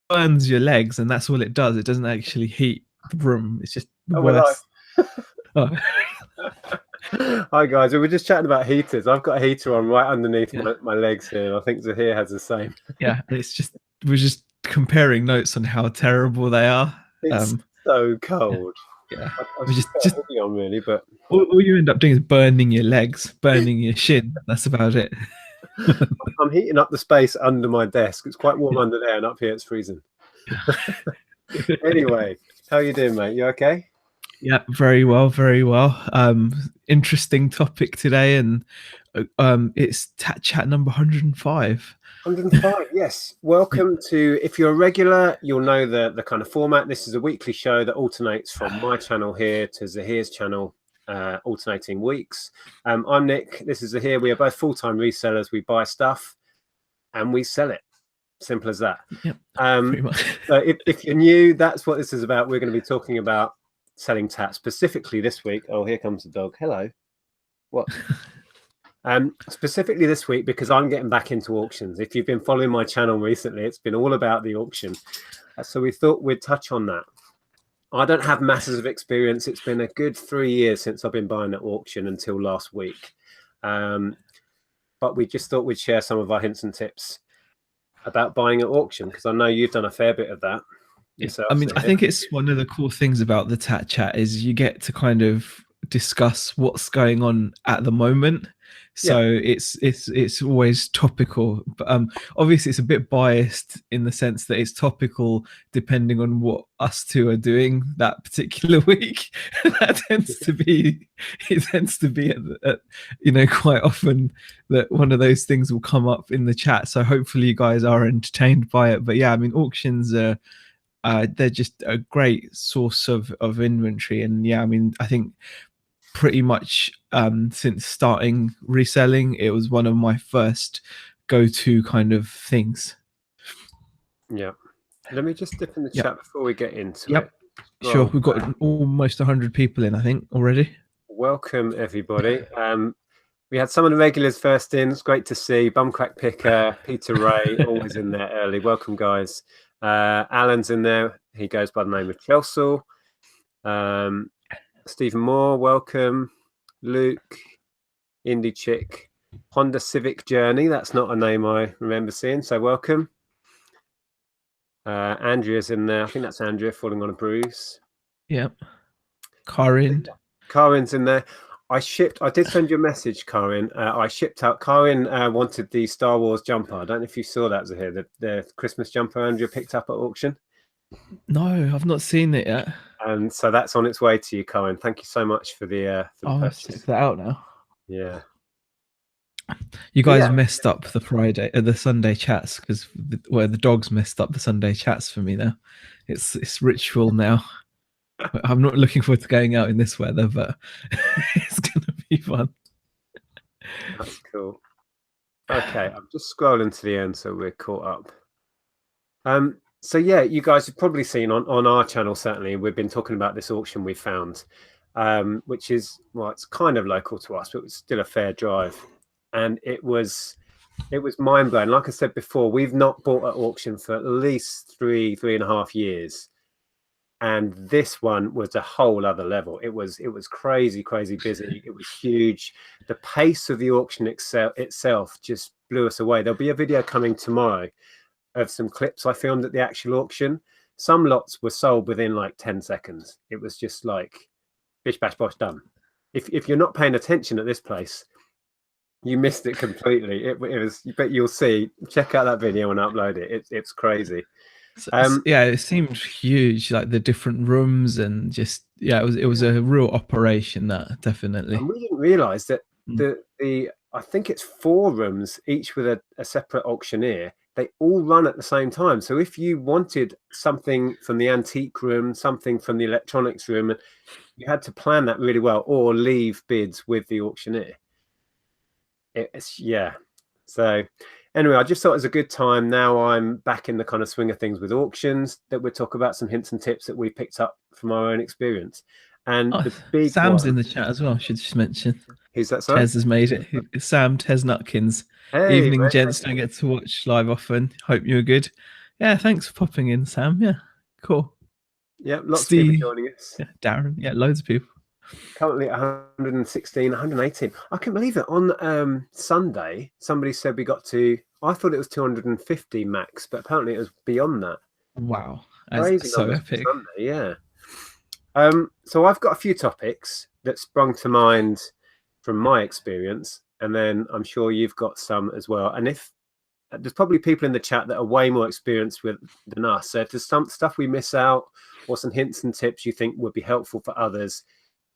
burns your legs, and that's all it does. It doesn't actually heat the room. It's just the Oh, we're live. worst. Oh, Hi guys, we were just chatting about heaters. I've got a heater on right underneath yeah, my legs here, and I think Zahir has the same. yeah. It's just we're just comparing notes on how terrible they are. It's so Yeah, cold. yeah. I We should just put a just hoodie on really, but all you end up doing is burning your legs, burning your shin. That's about it. I'm heating up the space under my desk. It's quite warm under there, and up here it's freezing. Anyway, how you doing, mate? You okay? Yeah, very well, very well. Interesting topic today, and it's chat number 105. 105, yes. Yeah. Welcome to, if you're a regular, you'll know the kind of format. This is a weekly show that alternates from my channel here to Zahir's channel, alternating weeks. I'm Nick, this is Zahir. We are both full-time resellers. We buy stuff and we sell it. Simple as that. Yep, pretty much. So if you're new, that's what this is about. We're going to be talking about selling tats specifically this week. Oh, here comes the dog. Hello. What? Specifically this week, because I'm getting back into auctions. If you've been following my channel recently, it's been all about the auction. So we thought we'd touch on that. I don't have masses of experience. It's been a good 3 years since I've been buying at auction until last week. But we just thought we'd share some of our hints and tips about buying at auction, because I know you've done a fair bit of that yourself. I mean, I think it's one of the cool things about the Tat Chat is you get to kind of discuss what's going on at the moment. So it's always topical, but obviously it's a bit biased in the sense that it's topical depending on what us two are doing that particular week. That tends to be at, quite often that one of those things will come up in the chat. So hopefully you guys are entertained by it. But yeah, I mean, auctions are they're just a great source of inventory, and yeah, I mean, I think pretty much since starting reselling, it was one of my first go-to kind of things. Yeah, let me just dip in the chat before we get into it. Sure, we've got almost 100 people in, I think, already. Welcome everybody. We had some of the regulars first in. It's great to see Bumcrack Picker, Peter Ray, always in there early. Welcome, guys. Alan's in there. He goes by the name of Chelsea. Stephen Moore, welcome. Luke, Indie Chick, Honda Civic Journey. That's not a name I remember seeing, so welcome. Andrea's in there. I think that's Andrea falling on a bruise. Yep. Karin's in there. I did send you a message, Karin. I shipped out. Karin wanted the Star Wars jumper. I don't know if you saw that, Zahir, the Christmas jumper Andrea picked up at auction. No, I've not seen it yet. And so that's on its way to you, Karin. Thank you so much for the purchase. Check that out now. Yeah. You guys messed up the Sunday chats, because the dogs messed up the Sunday chats for me now. It's ritual now. I'm not looking forward to going out in this weather, but it's gonna be fun. That's cool. Okay, I'm just scrolling to the end so we're caught up. So yeah, you guys have probably seen on our channel, certainly, we've been talking about this auction we found, which is, well, it's kind of local to us, but it was still a fair drive. And it was mind-blowing. Like I said before, we've not bought at auction for at least three and a half years. And this one was a whole other level. It was crazy busy. It was huge. The pace of the auction itself just blew us away. There'll be a video coming tomorrow of some clips I filmed at the actual auction. Some lots were sold within like 10 seconds. It was just like bish bash bosh done. If you're not paying attention at this place, you missed it completely. It was, but you'll see. Check out that video and upload it. It's crazy. Yeah, it seemed huge, like the different rooms, and just it was a real operation. That definitely. And we didn't realize that the I think it's 4 rooms, each with a separate auctioneer. They all run at the same time. So if you wanted something from the antique room, something from the electronics room, you had to plan that really well, or leave bids with the auctioneer. So anyway, I just thought it was a good time. Now I'm back in the kind of swing of things with auctions, that we'll talk about some hints and tips that we picked up from our own experience. And the big Sam's in the chat as well, I should just mention. Who's that? Sorry? Tez has made it. Sam, Tez Nutkins. Hey, evening, gents. Don't get to watch live often. Hope you're good. Yeah, thanks for popping in, Sam. Yeah, cool. Yeah, lots of people Steve, joining us. yeah, Darren, yeah, loads of people. Currently at 116, 118. I can believe it. On Sunday, somebody said we got to, I thought it was 250 max, but apparently it was beyond that. Wow, that's Crazy so numbers for epic. Sunday, yeah. So I've got a few topics that sprung to mind from my experience, and then I'm sure you've got some as well. And if there's probably people in the chat that are way more experienced with than us, so if there's some stuff we miss out or some hints and tips you think would be helpful for others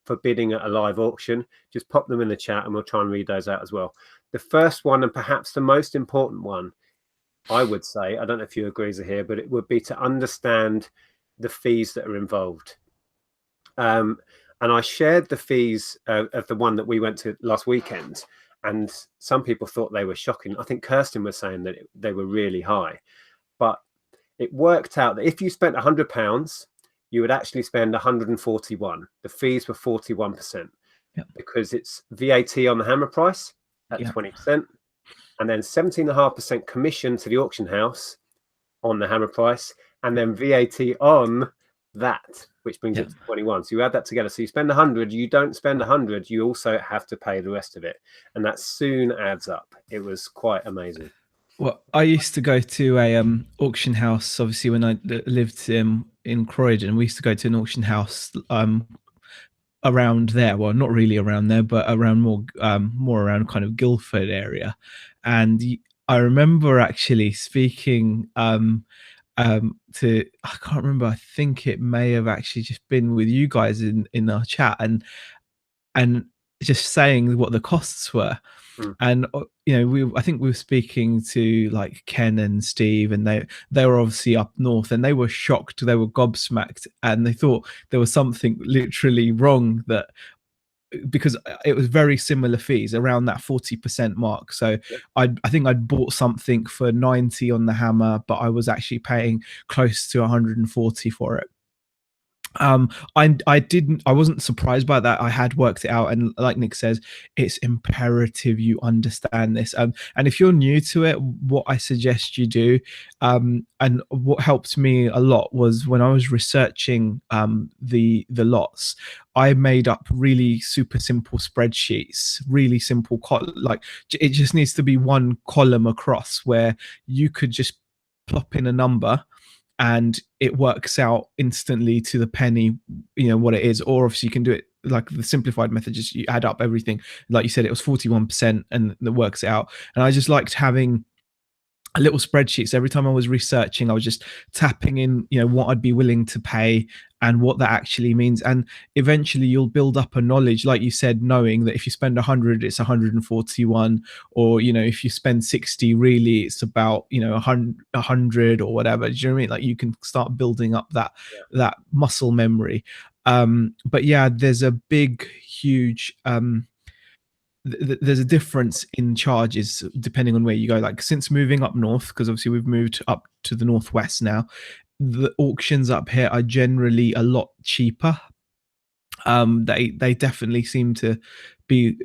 for bidding at a live auction, just pop them in the chat and we'll try and read those out as well. The first one, and perhaps the most important one, I would say, I don't know if you agree here, but it would be to understand the fees that are involved. And I shared the fees of the one that we went to last weekend, and some people thought they were shocking. I think Kirsten was saying that they were really high, but it worked out that if you spent £100, you would actually spend 141. The fees were 41%, Yep. because it's VAT on the hammer price at Yep. 20%, and then 17.5% commission to the auction house on the hammer price, and then VAT on that, which brings it to 21. So you add that together. So you spend 100, you don't spend 100, you also have to pay the rest of it. And that soon adds up. It was quite amazing. Well, I used to go to a auction house. Obviously, when I lived in Croydon, we used to go to an auction house around there. Well, not really around there, but around more around kind of Guildford area. And I remember actually speaking to, I can't remember. I think it may have actually just been with you guys in our chat, and just saying what the costs were. And I think we were speaking to like Ken and Steve, and they were obviously up north, and they were shocked, they were gobsmacked, and they thought there was something literally wrong, that because it was very similar fees around that 40% mark. So I think I'd bought something for 90 on the hammer, but I was actually paying close to 140 for it. I wasn't surprised by that. I had worked it out, and like Nick says, it's imperative you understand this. And if you're new to it, what I suggest you do, and what helped me a lot, was when I was researching the lots, I made up really super simple spreadsheets, really simple like it just needs to be one column across, where you could just plop in a number and it works out instantly to the penny, what it is. Or obviously you can do it like the simplified method, just you add up everything. Like you said, it was 41%, and that works it out. And I just liked having a little spreadsheet. So every time I was researching, I was just tapping in, what I'd be willing to pay and what that actually means. And eventually you'll build up a knowledge, like you said, knowing that if you spend 100, it's 141, or, if you spend 60, really it's about, 100 or whatever. Do you know what I mean? Like you can start building up that muscle memory. But yeah, there's a big, huge, there's a difference in charges depending on where you go. Like since moving up north, because obviously we've moved up to the northwest now, the auctions up here are generally a lot cheaper. They definitely seem to be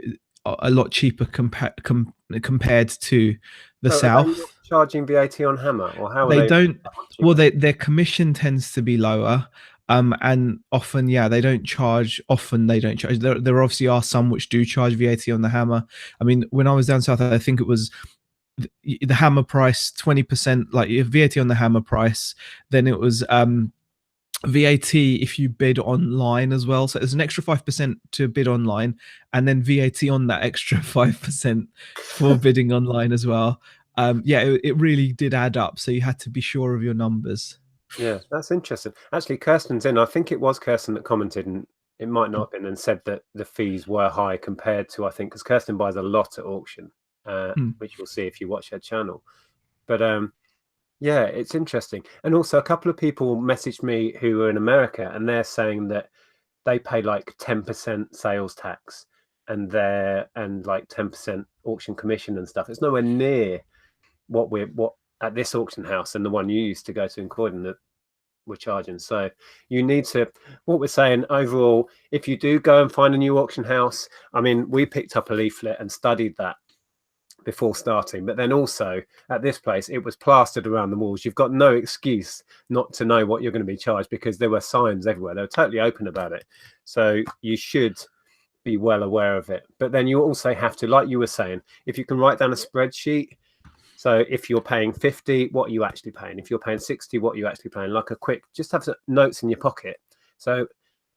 a lot cheaper compared to the So are they south. not charging VAT on hammer, or how are They they? don't. Well, their commission tends to be lower. And often, yeah, they don't charge. Often they don't charge. There obviously are some which do charge VAT on the hammer. I mean, when I was down south, I think it was the hammer price 20%, like VAT on the hammer price. Then it was VAT if you bid online as well. So there's an extra 5% to bid online, and then VAT on that extra 5% for bidding online as well. Yeah, it really did add up. So you had to be sure of your numbers. Yeah, that's interesting. Actually, Kirsten's in. I think it was Kirsten that commented, and it might not have been, and said that the fees were high compared to, I think, because Kirsten buys a lot at auction, which you'll see if you watch her channel. But yeah, it's interesting. And also, a couple of people messaged me who are in America, and they're saying that they pay like 10% sales tax and like 10% auction commission and stuff. It's nowhere near what at this auction house and the one you used to go to in Croydon that we're charging. So you need to, what we're saying overall, if you do go and find a new auction house, I mean, we picked up a leaflet and studied that before starting. But then also at this place, it was plastered around the walls. You've got no excuse not to know what you're going to be charged, because there were signs everywhere. They were totally open about it. So you should be well aware of it. But then you also have to, like you were saying, if you can write down a spreadsheet. So if you're paying 50, what are you actually paying? If you're paying 60, what are you actually paying? Like a quick, just have notes in your pocket. So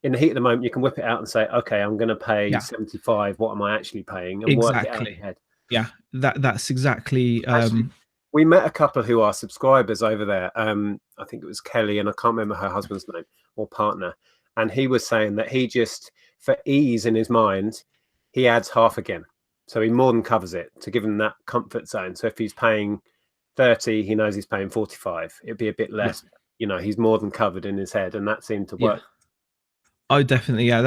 in the heat of the moment, you can whip it out and say, okay, I'm going to pay 75. What am I actually paying? And work it out in your head. Yeah, that's exactly. Actually, we met a couple who are subscribers over there. I think it was Kelly, and I can't remember her husband's name or partner. And he was saying that he just, for ease in his mind, he adds half again. So he more than covers it to give him that comfort zone. So if he's paying 30, he knows he's paying 45. It'd be a bit less. You know, he's more than covered in his head, and that seemed to work. Oh, definitely, yeah.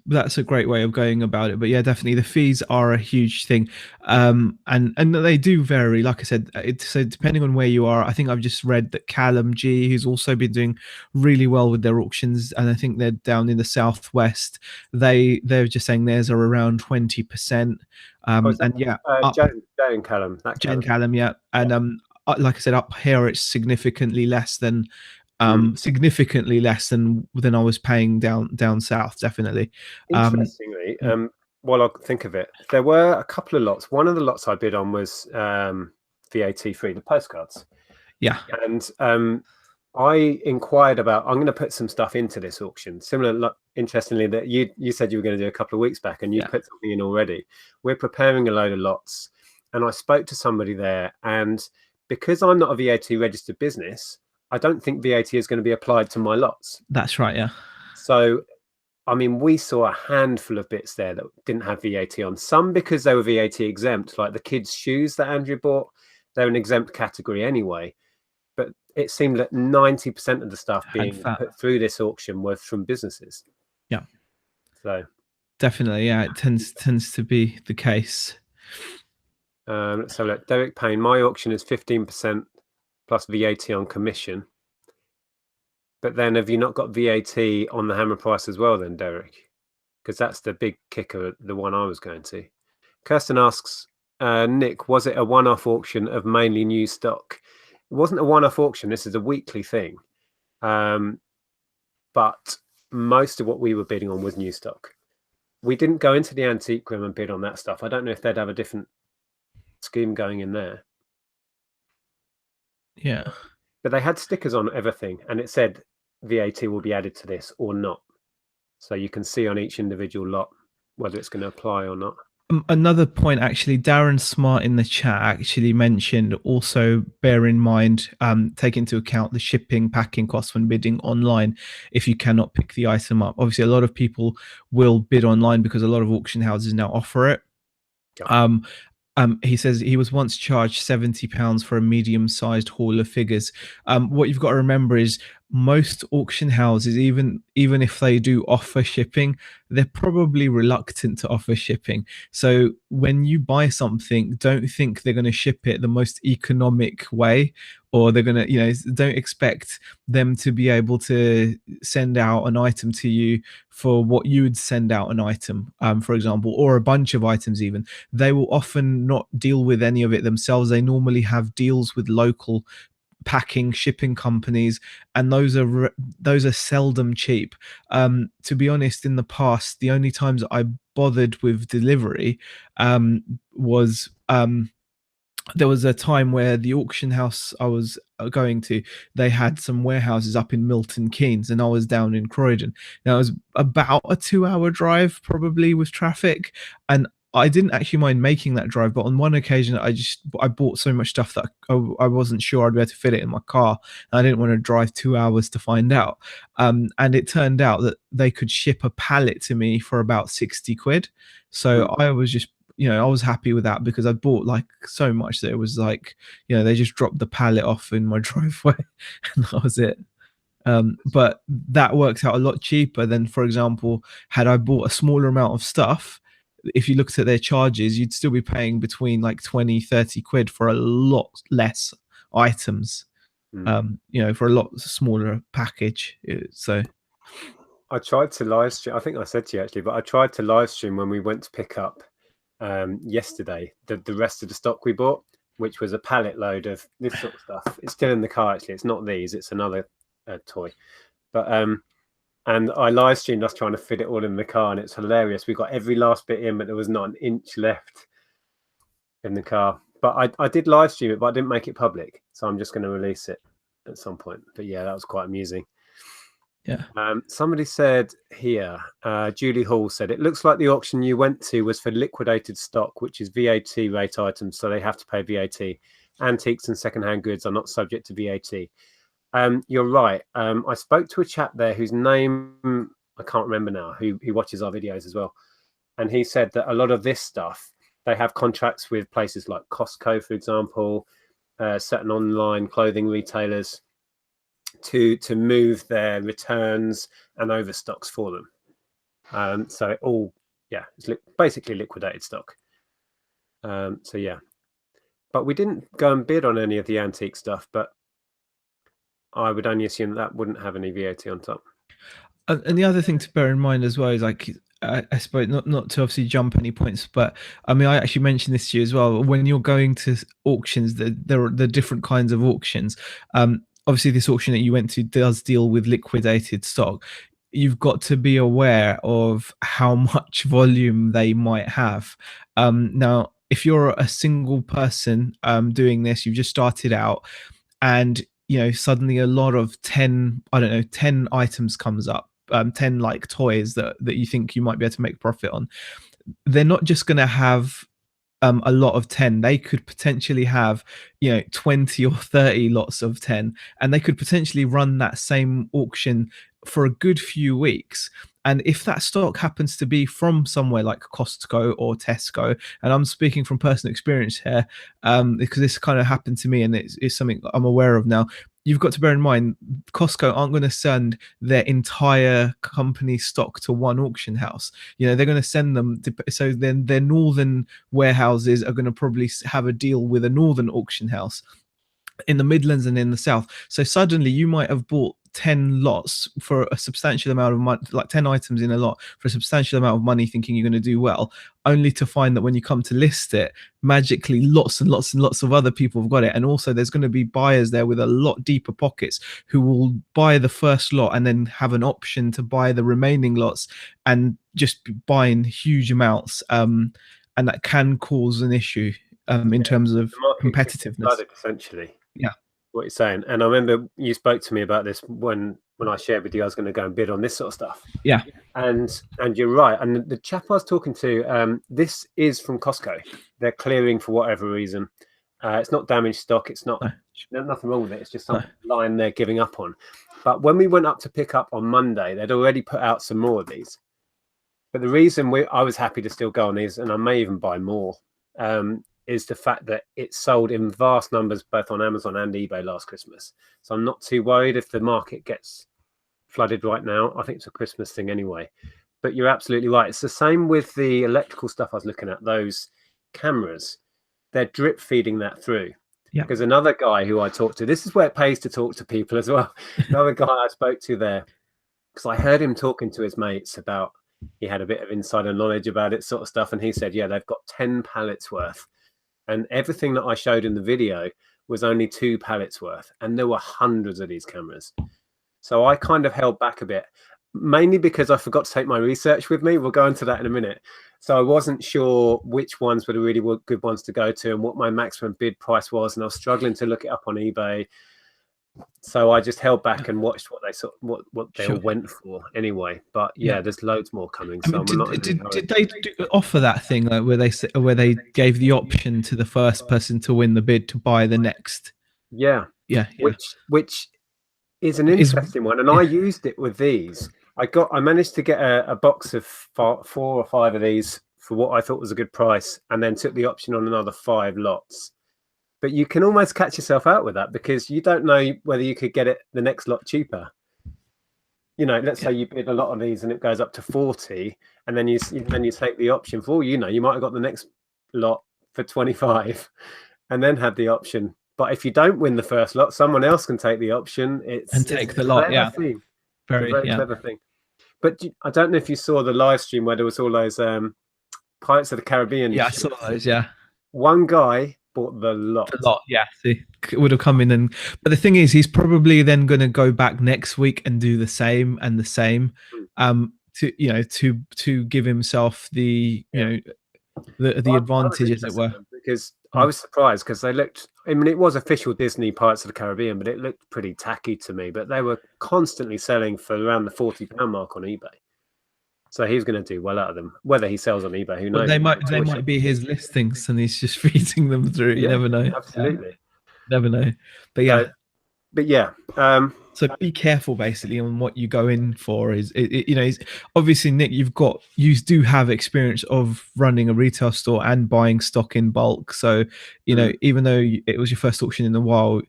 That's a great way of going about it. But yeah, definitely, the fees are a huge thing, and they do vary. Like I said, so depending on where you are, I think I've just read that Callum G, who's also been doing really well with their auctions, and I think they're down in the southwest. They're just saying theirs are around 20%. And yeah, Jane Callum, Jane Callum, yeah, and like I said, up here it's significantly less than significantly less than I was paying down south. Definitely. Interestingly, while I think of it, there were a couple of lots. One of the lots I bid on was VAT free, the postcards. Yeah. And I inquired about, I'm going to put some stuff into this auction. Similar, interestingly, that you said you were going to do a couple of weeks back, and you put something in already. We're preparing a load of lots, and I spoke to somebody there, and because I'm not a VAT registered business, I don't think VAT is going to be applied to my lots. That's right, yeah. So, I mean, we saw a handful of bits there that didn't have VAT on. Some because they were VAT exempt, like the kids' shoes that Andrew bought. They're an exempt category anyway. But it seemed that 90% of the stuff being put through this auction was from businesses. Yeah. So definitely, yeah, it tends to be the case. Let's have a look. Derek Payne, my auction is 15% plus VAT on commission. But then have you not got VAT on the hammer price as well then, Derek? Because that's the big kicker, the one I was going to. Kirsten asks, Nick, was it a one-off auction of mainly new stock? It wasn't a one-off auction. This is a weekly thing. But most of what we were bidding on was new stock. We didn't go into the antique room and bid on that stuff. I don't know if they'd have a different scheme going in there. Yeah. But they had stickers on everything, and it said VAT will be added to this or not. So you can see on each individual lot whether it's going to apply or not. Another point, actually, Darren Smart in the chat actually mentioned, also bear in mind, take into account the shipping, packing costs when bidding online if you cannot pick the item up. Obviously, a lot of people will bid online because a lot of auction houses now offer it. Yeah. He says he was once charged £70 for a medium-sized haul of figures. What you've got to remember is most auction houses, even if they do offer shipping, they're probably reluctant to offer shipping. So when you buy something, don't think they're going to ship it the most economic way, or they're going to, don't expect them to be able to send out an item to you for what you would send out an item, for example, or a bunch of items even. They will often not deal with any of it themselves. They normally have deals with local packing shipping companies, and those are seldom cheap. To be honest, in the past, the only times I bothered with delivery was there was a time where the auction house I was going to, they had some warehouses up in Milton Keynes, and I was down in Croydon. Now it was about a 2-hour drive, probably, with traffic, and I didn't actually mind making that drive. But on one occasion, I bought so much stuff that I wasn't sure I'd be able to fit it in my car, and I didn't want to drive 2 hours to find out. And it turned out that they could ship a pallet to me for about 60 quid. So I was just, I was happy with that, because I bought like so much that it was like, they just dropped the pallet off in my driveway and that was it. But that works out a lot cheaper than, for example, had I bought a smaller amount of stuff. If you looked at their charges, you'd still be paying between like 20-30 quid for a lot less items, for a lot smaller package. So I tried to live stream, I think I said to you actually, but I tried to live stream when we went to pick up yesterday, the rest of the stock we bought, which was a pallet load of this sort of stuff. It's still in the car, actually. It's not these, it's another toy. But and I live streamed us trying to fit it all in the car, and it's hilarious. We got every last bit in, but there was not an inch left in the car. But I did live stream it, but I didn't make it public, so I'm just going to release it at some point. But yeah, that was quite amusing. Yeah. Somebody said here, Julie Hall said, it looks like the auction you went to was for liquidated stock, which is VAT rate items, so they have to pay VAT. Antiques and secondhand goods are not subject to VAT. You're right. I spoke to a chap there whose name I can't remember now, who watches our videos as well. And he said that a lot of this stuff, they have contracts with places like Costco, for example, certain online clothing retailers to move their returns and overstocks for them. So it all, yeah, it's basically liquidated stock. So yeah, but we didn't go and bid on any of the antique stuff, but I would only assume that wouldn't have any VAT on top. And the other thing to bear in mind as well is, like, I suppose not to obviously jump any points, but I mean, I actually mentioned this to you as well. When you're going to auctions, there are the different kinds of auctions. Obviously, this auction that you went to does deal with liquidated stock. You've got to be aware of how much volume they might have. Now, if you're a single person doing this, you've just started out, and suddenly a lot of 10 items comes up, 10 like toys that you think you might be able to make profit on. They're not just going to have a lot of 10. They could potentially have 20 or 30 lots of 10, and they could potentially run that same auction for a good few weeks. And if that stock happens to be from somewhere like Costco or Tesco, and I'm speaking from personal experience here, because this kind of happened to me, and it's something I'm aware of now. You've got to bear in mind, Costco aren't going to send their entire company stock to one auction house. They're going to send them so then their northern warehouses are going to probably have a deal with a northern auction house in the Midlands and in the South. So suddenly you might have bought 10 lots for a substantial amount of money, like 10 items in a lot for a substantial amount of money, thinking you're going to do well, only to find that when you come to list it, magically lots and lots and lots of other people have got it. And also there's going to be buyers there with a lot deeper pockets who will buy the first lot and then have an option to buy the remaining lots and just be buying huge amounts. And that can cause an issue in terms of competitiveness. Essentially. Yeah. What you're saying. And I remember you spoke to me about this when I shared with you I was going to go and bid on this sort of stuff. Yeah. And you're right. And the chap I was talking to, this is from Costco. They're clearing for whatever reason. It's not damaged stock. It's not nothing wrong with it. It's just some line they're giving up on. But when we went up to pick up on Monday, they'd already put out some more of these. But the reason I was happy to still go on these, and I may even buy more, is the fact that it sold in vast numbers both on Amazon and eBay last Christmas. So I'm not too worried if the market gets flooded right now. I think it's a Christmas thing anyway. But you're absolutely right. It's the same with the electrical stuff I was looking at, those cameras. They're drip feeding that through. Yeah. Because another guy who I talked to, this is where it pays to talk to people as well. Another guy I spoke to there, because I heard him talking to his mates about, he had a bit of insider knowledge about it sort of stuff. And he said, yeah, they've got 10 pallets worth. And everything that I showed in the video was only 2 pallets worth. And there were hundreds of these cameras. So I kind of held back a bit, mainly because I forgot to take my research with me. We'll go into that in a minute. So I wasn't sure which ones were the really good ones to go to and what my maximum bid price was. And I was struggling to look it up on eBay. So I just held back and watched what they all went for anyway. But yeah, there's loads more coming. So did they offer that thing where they gave the option to the first person to win the bid to buy the next? Yeah. Which is an interesting one, and I used it with these. I managed to get a box of 4 or 5 of these for what I thought was a good price, and then took the option on another 5 lots. But you can almost catch yourself out with that because you don't know whether you could get it the next lot cheaper. Let's say you bid a lot of these and it goes up to 40, and then you take the option for, you might have got the next lot for 25 and then had the option. But if you don't win the first lot, someone else can take the option. Take the lot. Yeah. Very clever thing. But I don't know if you saw the live stream where there was all those Pirates of the Caribbean Yeah, I saw ships. those. Yeah. One guy bought the A lot. lot, yeah. See, would have come in and, but the thing is, he's probably then going to go back next week and do the same and the same, Hmm. to to give himself the Yeah. the I was advantage, as it interested were. in them because I Mm. was surprised because they looked. I mean, it was official Disney Pirates of the Caribbean, but it looked pretty tacky to me. But they were constantly selling for around the £40 mark on eBay. So he's going to do well out of them. Whether he sells on eBay, who But knows? they might be his listings, and he's just feeding them through. You Yeah, never know. Yeah, absolutely. never know. But So, yeah, but yeah, so be careful basically on what you go in for. Is it's, obviously, Nick, you do have experience of running a retail store and buying stock in bulk. So even though it was your first auction in a while,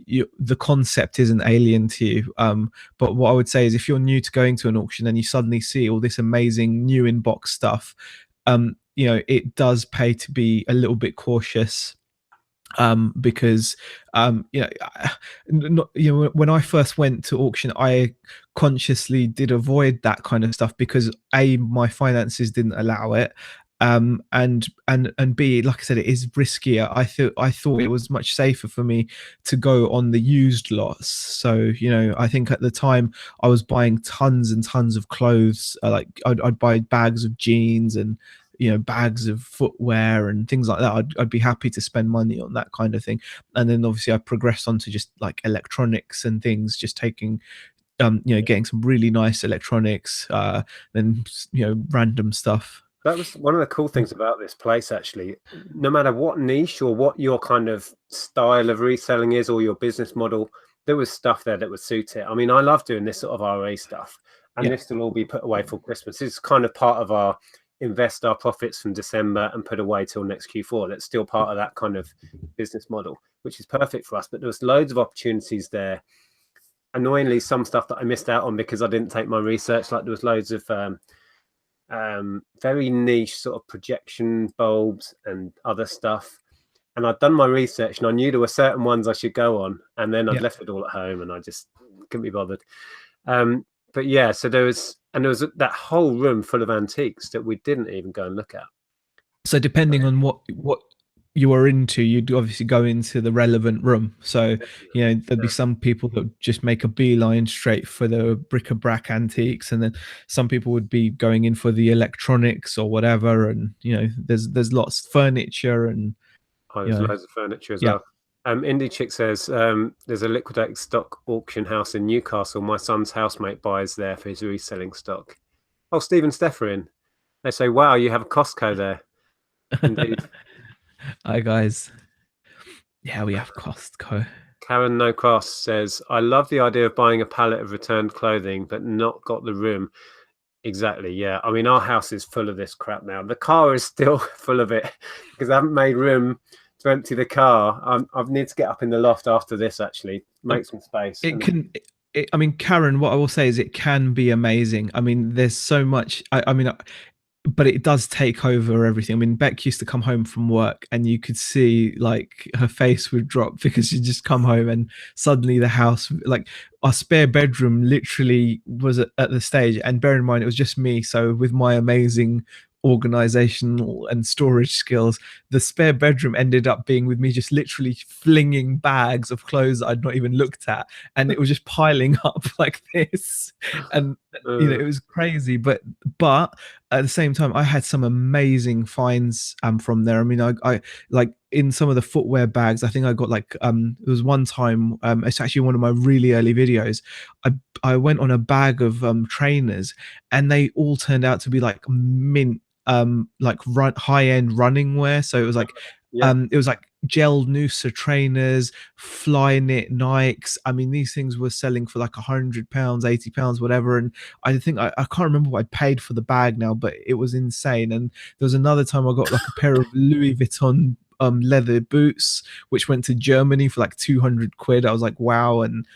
the concept isn't alien to you. But what I would say is, if you're new to going to an auction and you suddenly see all this amazing new in box stuff, it does pay to be a little bit cautious, because not, when I first went to auction, I consciously did avoid that kind of stuff because A, my finances didn't allow it, and B, like I said, it is riskier. I thought it was much safer for me to go on the used lots. So I think at the time I was buying tons and tons of clothes. Like I'd buy bags of jeans and bags of footwear and things like that. I'd be happy to spend money on that kind of thing. And then obviously I progressed on to just like electronics and things, just taking getting some really nice electronics, then random stuff. that was one of the cool things about this place, actually. No matter what niche or what your kind of style of reselling is or your business model, there was stuff there that would suit it. I mean, I love doing this sort of RA stuff, and Yeah. this will all be put away for Christmas. It's kind of part of our invest our profits from December and put away till next Q4. That's still part of that kind of business model, which is perfect for us. But there was loads of opportunities there. Annoyingly, some stuff that I missed out on because I didn't take my research. Like there was loads of very niche sort of projection bulbs and other stuff. And I'd done my research and I knew there were certain ones I should go on, and then I'd Yeah. left it all at home and I just couldn't be bothered. But yeah, so there was that whole room full of antiques that we didn't even go and look at. So depending on what you are into, you'd obviously go into the relevant room. So there'd be Yeah. some people that just make a beeline straight for the bric-a-brac antiques, and then some people would be going in for the electronics or whatever. And there's lots of furniture, and Oh, you there's know loads of furniture as yeah. well. Indie Chick says there's a liquidated stock auction house in Newcastle. My son's housemate buys there for his reselling stock. Oh, Stephen Stefferin. They say, wow, you have a Costco there. Indeed. Hi guys. Yeah, we have Costco. Karen No Cross says, I love the idea of buying a pallet of returned clothing, but not got the room. Exactly. Yeah. I mean, our house is full of this crap now. The car is still full of it because I haven't made room to empty the car. I need to get up in the loft after this, actually, make some space. It And can I mean, Karen, what I will say is it can be amazing. I mean, there's so much. I mean, but it does take over everything. I mean, Beck used to come home from work and you could see like her face would drop because she'd just come home and suddenly the house, like our spare bedroom literally was at the stage. And bear in mind, it was just me. So with my amazing organizational and storage skills, the spare bedroom ended up being with me just literally flinging bags of clothes I'd not even looked at, and it was just piling up like this. And it was crazy, but at the same time I had some amazing finds from there. I mean, I like in some of the footwear bags, I think I got like there was one time, it's actually one of my really early videos, I went on a bag of trainers and they all turned out to be like mint, like high end running wear. So yeah, it was like gel Noosa trainers, fly knit Nikes. I mean, these things were selling for like £100, £80, whatever. And I think I can't remember what I paid for the bag now, but it was insane. And there was another time I got like a pair of Louis Vuitton leather boots, which went to Germany for like 200 quid. I was like, wow. And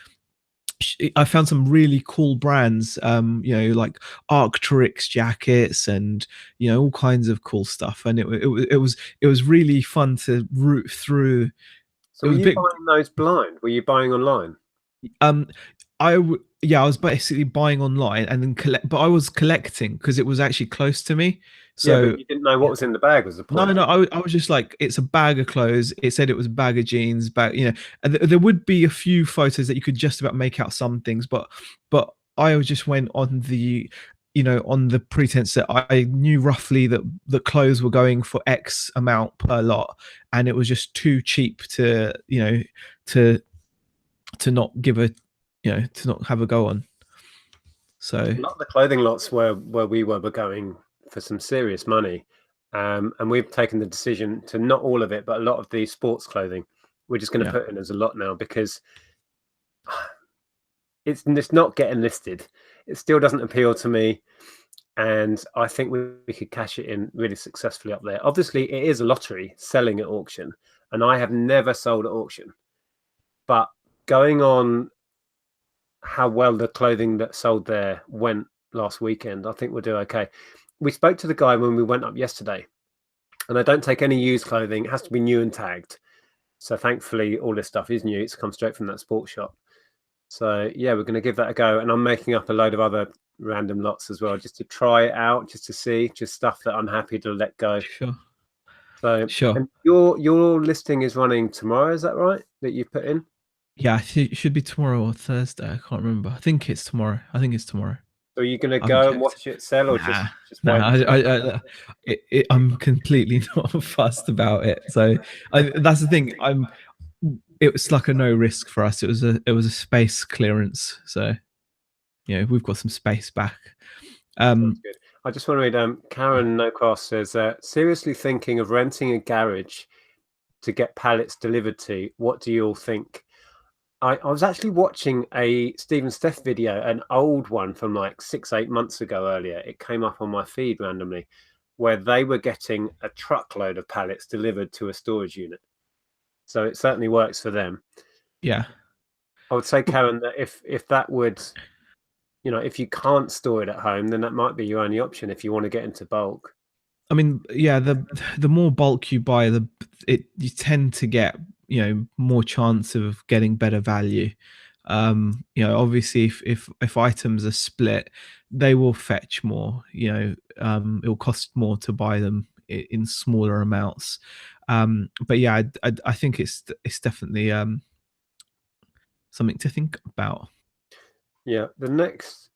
I found some really cool brands, like Arc'teryx jackets and all kinds of cool stuff. And it was really fun to root through. so It were was a you bit buying those blind? Were you buying online? um Yeah, I was basically buying online and then collect, but I was collecting because it was actually close to me. Yeah, but So you didn't know what was in the bag was the no, point. no, I was just like, it's a bag of clothes. It said it was a bag of jeans, bag, and there would be a few photos that you could just about make out some things, but I just went on on the pretense that I knew roughly that the clothes were going for X amount per lot, and it was just too cheap to, to not give a, to not have a go on. So A lot of the clothing lots where we were going for some serious money, and we've taken the decision to, not all of it, but a lot of the sports clothing, we're just going to yeah, put in as a lot now because it's not getting listed. It still doesn't appeal to me, and I think we could cash it in really successfully up there. Obviously, it is a lottery selling at auction, and I have never sold at auction, but going on how well the clothing that sold there went last weekend, I think we'll do okay. We spoke to the guy when we went up yesterday, and I don't take any used clothing. It has to be new and tagged. So thankfully, all this stuff is new. It's come straight from that sports shop. So yeah, we're going to give that a go. And I'm making up a load of other random lots as well, just to try it out, just to see, just stuff that I'm happy to let go. sure, So, sure. and your listing is running tomorrow, is that right? That you put in? Yeah, I think it should be tomorrow or Thursday. I can't remember. I think it's tomorrow. I think it's tomorrow. So are you going to I haven't go and checked. watch it sell, or Nah, just wait nah. until? I'm completely not fussed about it. So that's the thing. It was like a no risk for us. It was a space clearance. So we've got some space back. Sounds good. I just want to read. Karen Nocross says, seriously thinking of renting a garage to get pallets delivered to. What do you all think? I was actually watching a Stephen Steff video, an old one from like 6, 8 months ago earlier. It came up on my feed randomly, where they were getting a truckload of pallets delivered to a storage unit. So it certainly works for them. Yeah. I would say, Karen, that if that would, if you can't store it at home, then that might be your only option if you want to get into bulk. I mean, yeah, the more bulk you buy, you tend to get more chance of getting better value. Obviously, if items are split, they will fetch more. It will cost more to buy them in smaller amounts. But yeah, I think it's definitely something to think about. Yeah, the next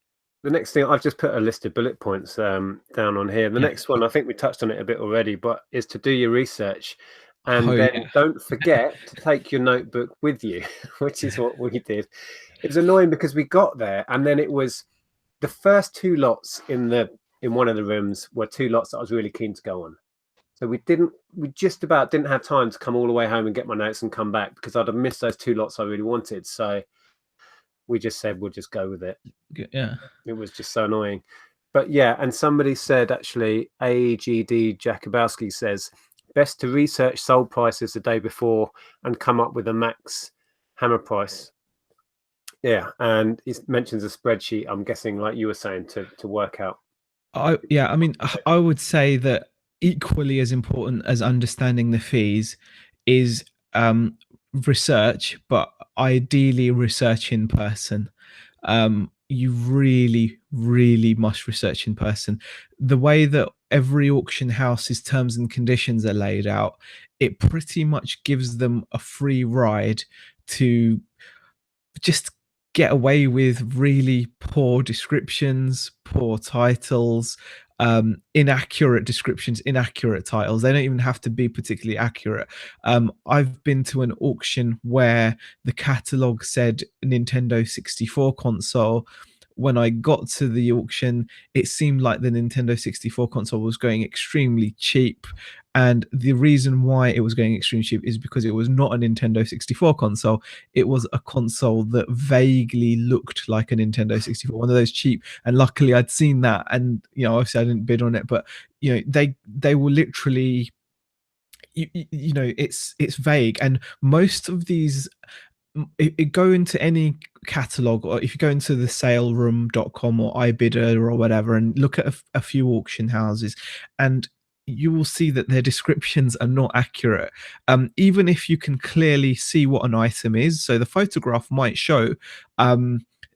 thing, I've just put a list of bullet points down on here. The Yeah. next one, I think we touched on it a bit already, but is to do your research, Oh and then yeah. don't forget to take your notebook with you, which is what we did. It was annoying because we got there, and then it was the first two lots in one of the rooms were two lots that I was really keen to go on. So we just about didn't have time to come all the way home and get my notes and come back because I'd have missed those two lots I really wanted. So we just said we'll just go with it. Yeah. It was just so annoying. But yeah, and somebody said, actually, AGD Jakubowski says, best to research sold prices the day before and come up with a max hammer price. Yeah, and he mentions a spreadsheet, I'm guessing, like you were saying, to work out. I mean, I would say that equally as important as understanding the fees is research, but ideally research in person. You really, really must research in person. The way that every auction house's terms and conditions are laid out, it pretty much gives them a free ride to just get away with really poor descriptions, poor titles, inaccurate descriptions, inaccurate titles. They don't even have to be particularly accurate. I've been to an auction where the catalog said Nintendo 64 console. When I got to the auction, it seemed like the Nintendo 64 console was going extremely cheap. And the reason why it was going extremely cheap is because it was not a Nintendo 64 console. It was a console that vaguely looked like a Nintendo 64, one of those cheap. And luckily, I'd seen that, and obviously, I didn't bid on it. But they were literally, it's vague, and most of these go into any catalog, or if you go into the saleroom.com or iBidder or whatever and look at a few auction houses, and you will see that their descriptions are not accurate, even if you can clearly see what an item is. So the photograph might show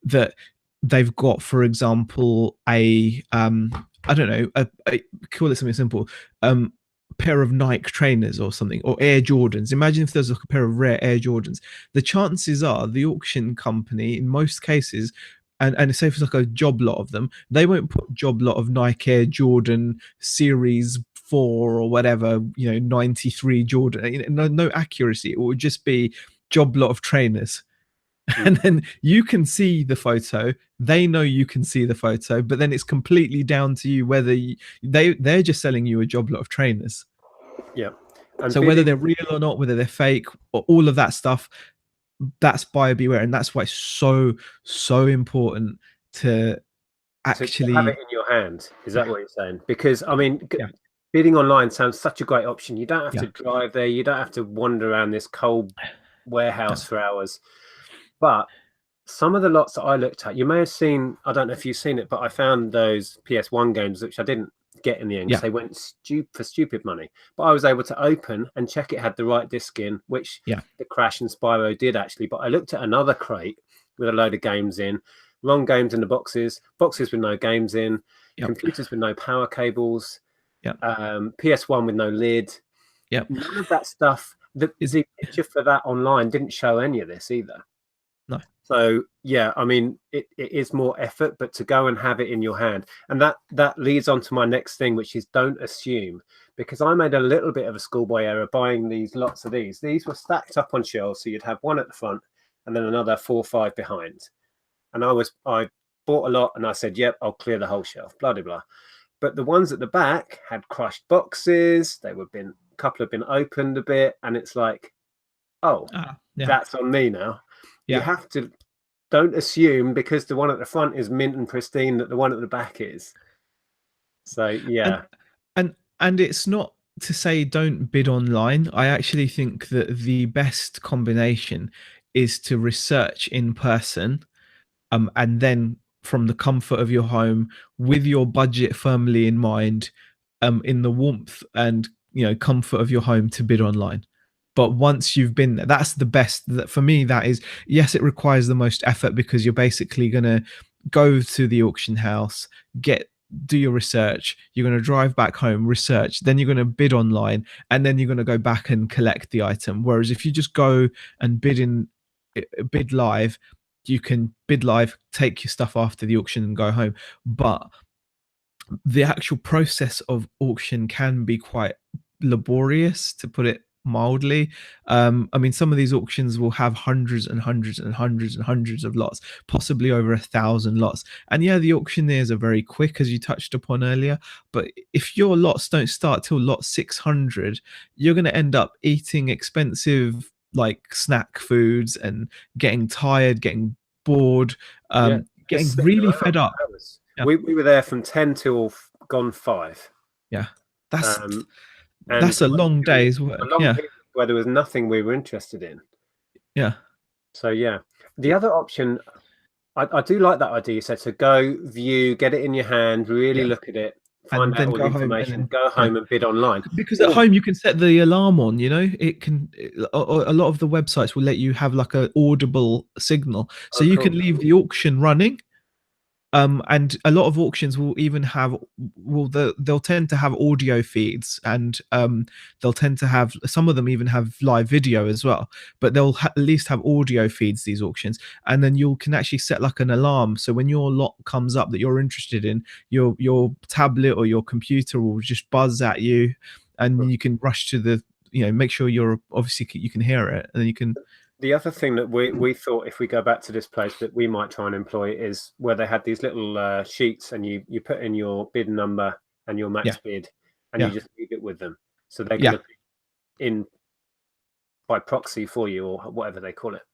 that they've got, for example, I don't know, call it something simple, pair of Nike trainers or something, or Air Jordans. Imagine if there's like a pair of rare Air Jordans. The chances are the auction company, in most cases, and say if it's like a job lot of them, they won't put job lot of Nike Air Jordan Series 4 or whatever, 93 Jordan. No accuracy. It would just be job lot of trainers. And then you can see the photo, they know you can see the photo, but then it's completely down to you whether they're just selling you a job lot of trainers. Yeah. And So whether they're real or not, whether they're fake, or all of that stuff, that's buyer beware. And that's why it's so important to to have it actually, in your hand. Is that yeah, what you're saying? Because I mean, yeah, bidding online sounds such a great option. You don't have yeah, to drive there. You don't have to wander around this cold yeah, warehouse for hours. But some of the lots that I looked at, you may have seen, I don't know if you've seen it, but I found those PS1 games, which I didn't get in the end because yeah, they went for stupid money. But I was able to open and check it had the right disc in, which yeah, the Crash and Spyro did actually. But I looked at another crate with a load of games in, wrong games in the boxes, boxes with no games in, yep, computers with no power cables, yep, PS1 with no lid. yep. None of that stuff. Is The picture for that online didn't show any of this either. no, So yeah, I mean, it is more effort, but to go and have it in your hand, and that leads on to my next thing, which is don't assume, because I made a little bit of a schoolboy error buying these lots of these. These were stacked up on shelves, so you'd have one at the front and then another 4 or 5 behind. And I bought a lot, and I said, "Yep, I'll clear the whole shelf." Blah blah blah. But the ones at the back had crushed boxes. They were been a couple have been opened a bit, and it's like, oh, yeah, that's on me now. You yeah. have to don't assume because the one at the front is mint and pristine that the one at the back is. So and yeah, and it's not to say don't bid online. I actually think that the best combination is to research in person, and then from the comfort of your home, with your budget firmly in mind, in the warmth and comfort of your home, to bid online. But once you've been there, that's the best. That for me, that is, yes, it requires the most effort because you're basically going to go to the auction house, do your research, you're going to drive back home, research, then you're going to bid online, and then you're going to go back and collect the item. Whereas if you just go and bid live, you can bid live, take your stuff after the auction and go home. But the actual process of auction can be quite laborious, to put it mildly. I mean, some of these auctions will have hundreds and hundreds and hundreds and hundreds of lots, possibly over 1,000 lots. And yeah, the auctioneers are very quick, as you touched upon earlier. But if your lots don't start till lot 600, you're going to end up eating expensive like snack foods and getting tired, getting bored, yeah, just getting sitting really around fed up. for hours. Yeah, We were there from 10 till gone 5. yeah. That's Um, and that's a long day's a work. long Yeah, period where there was nothing we were interested in. yeah, So yeah, the other option, I do like that idea. You said to go view, get it in your hand, really yeah. look at it, find And out then all the go home and information, then, go yeah. home and bid online. Because at Or home you can set the alarm on. It can, a lot of the websites will let you have like a audible signal, so oh, you cool. can leave the auction running. And a lot of auctions will even have, they'll tend to have audio feeds, and they'll tend to have, some of them even have live video as well, but they'll at least have audio feeds, these auctions. And then you can actually set like an alarm, so when your lot comes up that you're interested in, your tablet or your computer will just buzz at you, and you can rush to the, make sure you're, obviously you can hear it, and then you can, The other thing that we thought if we go back to this place that we might try and employ is where they had these little sheets, and you put in your bid number and your yeah, max bid, and you yeah, just leave it with them, so they're going yeah, to be in by proxy for you or whatever they call it.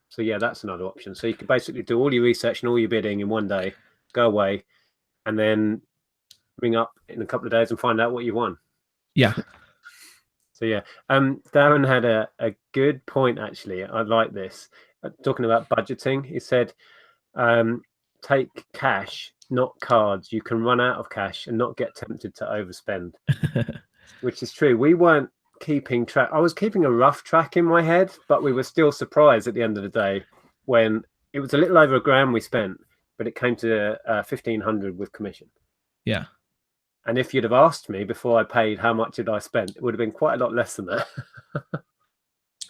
So yeah, that's another option. So you could basically do all your research and all your bidding in one day, go away, and then ring up in a couple of days and find out what you won. yeah. So yeah, Darren had a good point actually. I like this. Talking about budgeting, he said, take cash, not cards. You can run out of cash and not get tempted to overspend, which is true. We weren't keeping track. I was keeping a rough track in my head, but we were still surprised at the end of the day when It was a little over £1,000 we spent, but it came to 1,500 with commission. Yeah. And if you'd have asked me before I paid how much had I spent, it would have been quite a lot less than that.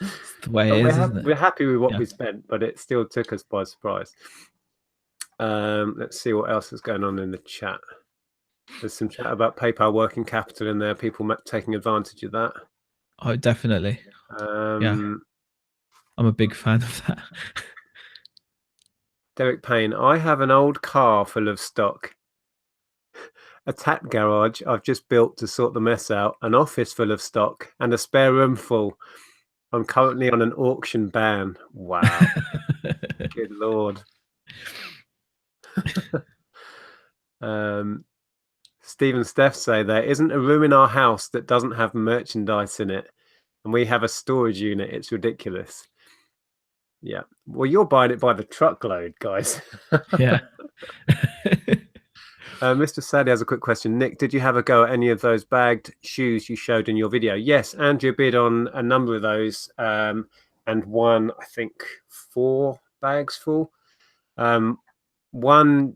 It's the way But it is, isn't it? we're happy with what Yeah. we spent, but it still took us by surprise. Let's see what else is going on in the chat. There's some chat about PayPal working capital in there, people taking advantage of that. Oh, definitely. Yeah. I'm a big fan of that. Derek Payne, I have an old car full of stock, a tap garage I've just built to sort the mess out, an office full of stock, and a spare room full. I'm currently on an auction ban. Wow. Good Lord. Steve and Steph say there isn't a room in our house that doesn't have merchandise in it, and we have a storage unit. It's ridiculous. Yeah. Well, you're buying it by the truckload, guys. Yeah. Mr. Sadie has a quick question. Nick, did you have a go at any of those bagged shoes you showed in your video? Yes, Andrew bid on a number of those and won, I think, 4 bags full. One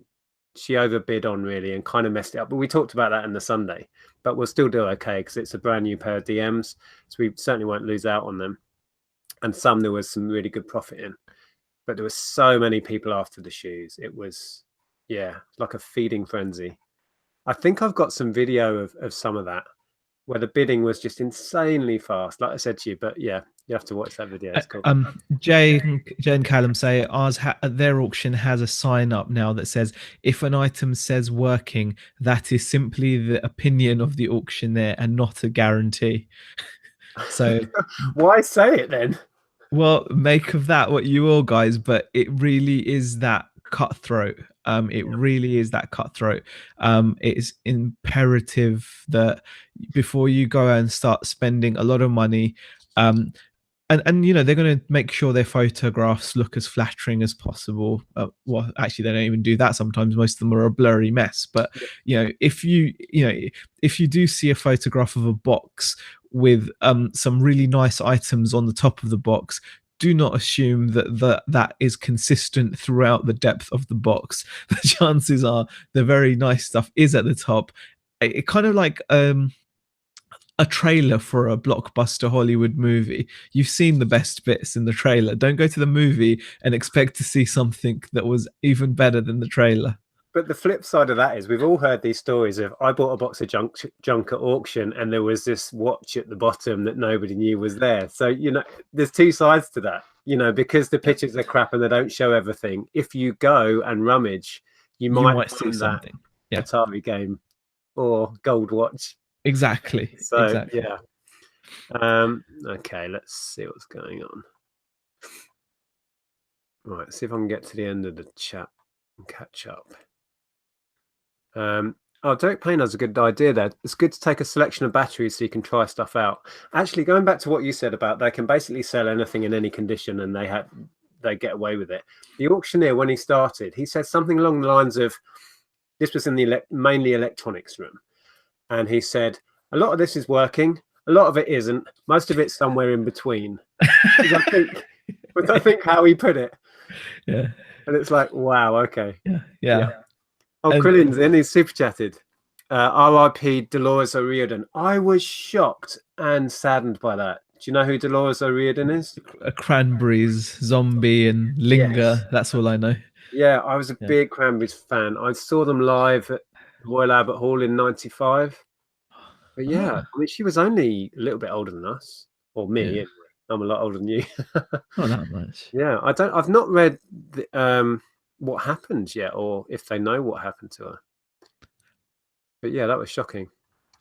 she overbid on really and kind of messed it up, but we talked about that in the Sunday. But we'll still do okay because it's a brand new pair of DMs, so we certainly won't lose out on them. And some there was some really good profit in, but there were so many people after the shoes. It was, yeah, like a feeding frenzy. I think I've got some video of some of that where the bidding was just insanely fast, like I said to you. But yeah, you have to watch that video. It's cool. Jay and Callum say their auction has a sign up now that says if an item says working, that is simply the opinion of the auctioneer and not a guarantee. So why say it then? Well, make of that what you will, guys, but it really is that cutthroat. It really is that cutthroat. It is imperative that before you go and start spending a lot of money, and you know they're going to make sure their photographs look as flattering as possible. Well, actually, they don't even do that. Sometimes most of them are a blurry mess. But you know, if you do see a photograph of a box with some really nice items on the top of the box, do not assume that is consistent throughout the depth of the box. The chances are the very nice stuff is at the top. It kind of like a trailer for a blockbuster Hollywood movie. You've seen the best bits in the trailer. Don't go to the movie and expect to see something that was even better than the trailer. But the flip side of that is we've all heard these stories of I bought a box of junk at auction and there was this watch at the bottom that nobody knew was there. So, you know, there's two sides to that, you know, because the pictures are crap and they don't show everything. If you go and rummage, you might see something. Atari game or gold watch. Exactly. So, exactly. yeah. Okay, let's see what's going on. Right, see if I can get to the end of the chat and catch up. Derek Payne has a good idea there. It's good to take a selection of batteries so you can try stuff out. Actually, going back to what you said about they can basically sell anything in any condition and they get away with it. The auctioneer, when he started, he said something along the lines of, this was in the mainly electronics room, and he said, a lot of this is working, a lot of it isn't, most of it's somewhere in between. I think how he put it. Yeah. And it's like, wow, okay. Yeah. Oh, Krillin's in, he's super chatted. RIP Dolores O'Riordan. I was shocked and saddened by that. Do you know who Dolores O'Riordan is? A Cranberries, Zombie, and Linger. Yes. That's all I know. Yeah, I was a big Cranberries fan. I saw them live at Royal Albert Hall in '95. But yeah, I mean, she was only a little bit older than us, or me. Anyway. I'm a lot older than you. Not that much. Yeah, I've not read what happened yet, or if they know what happened to her. But yeah, that was shocking.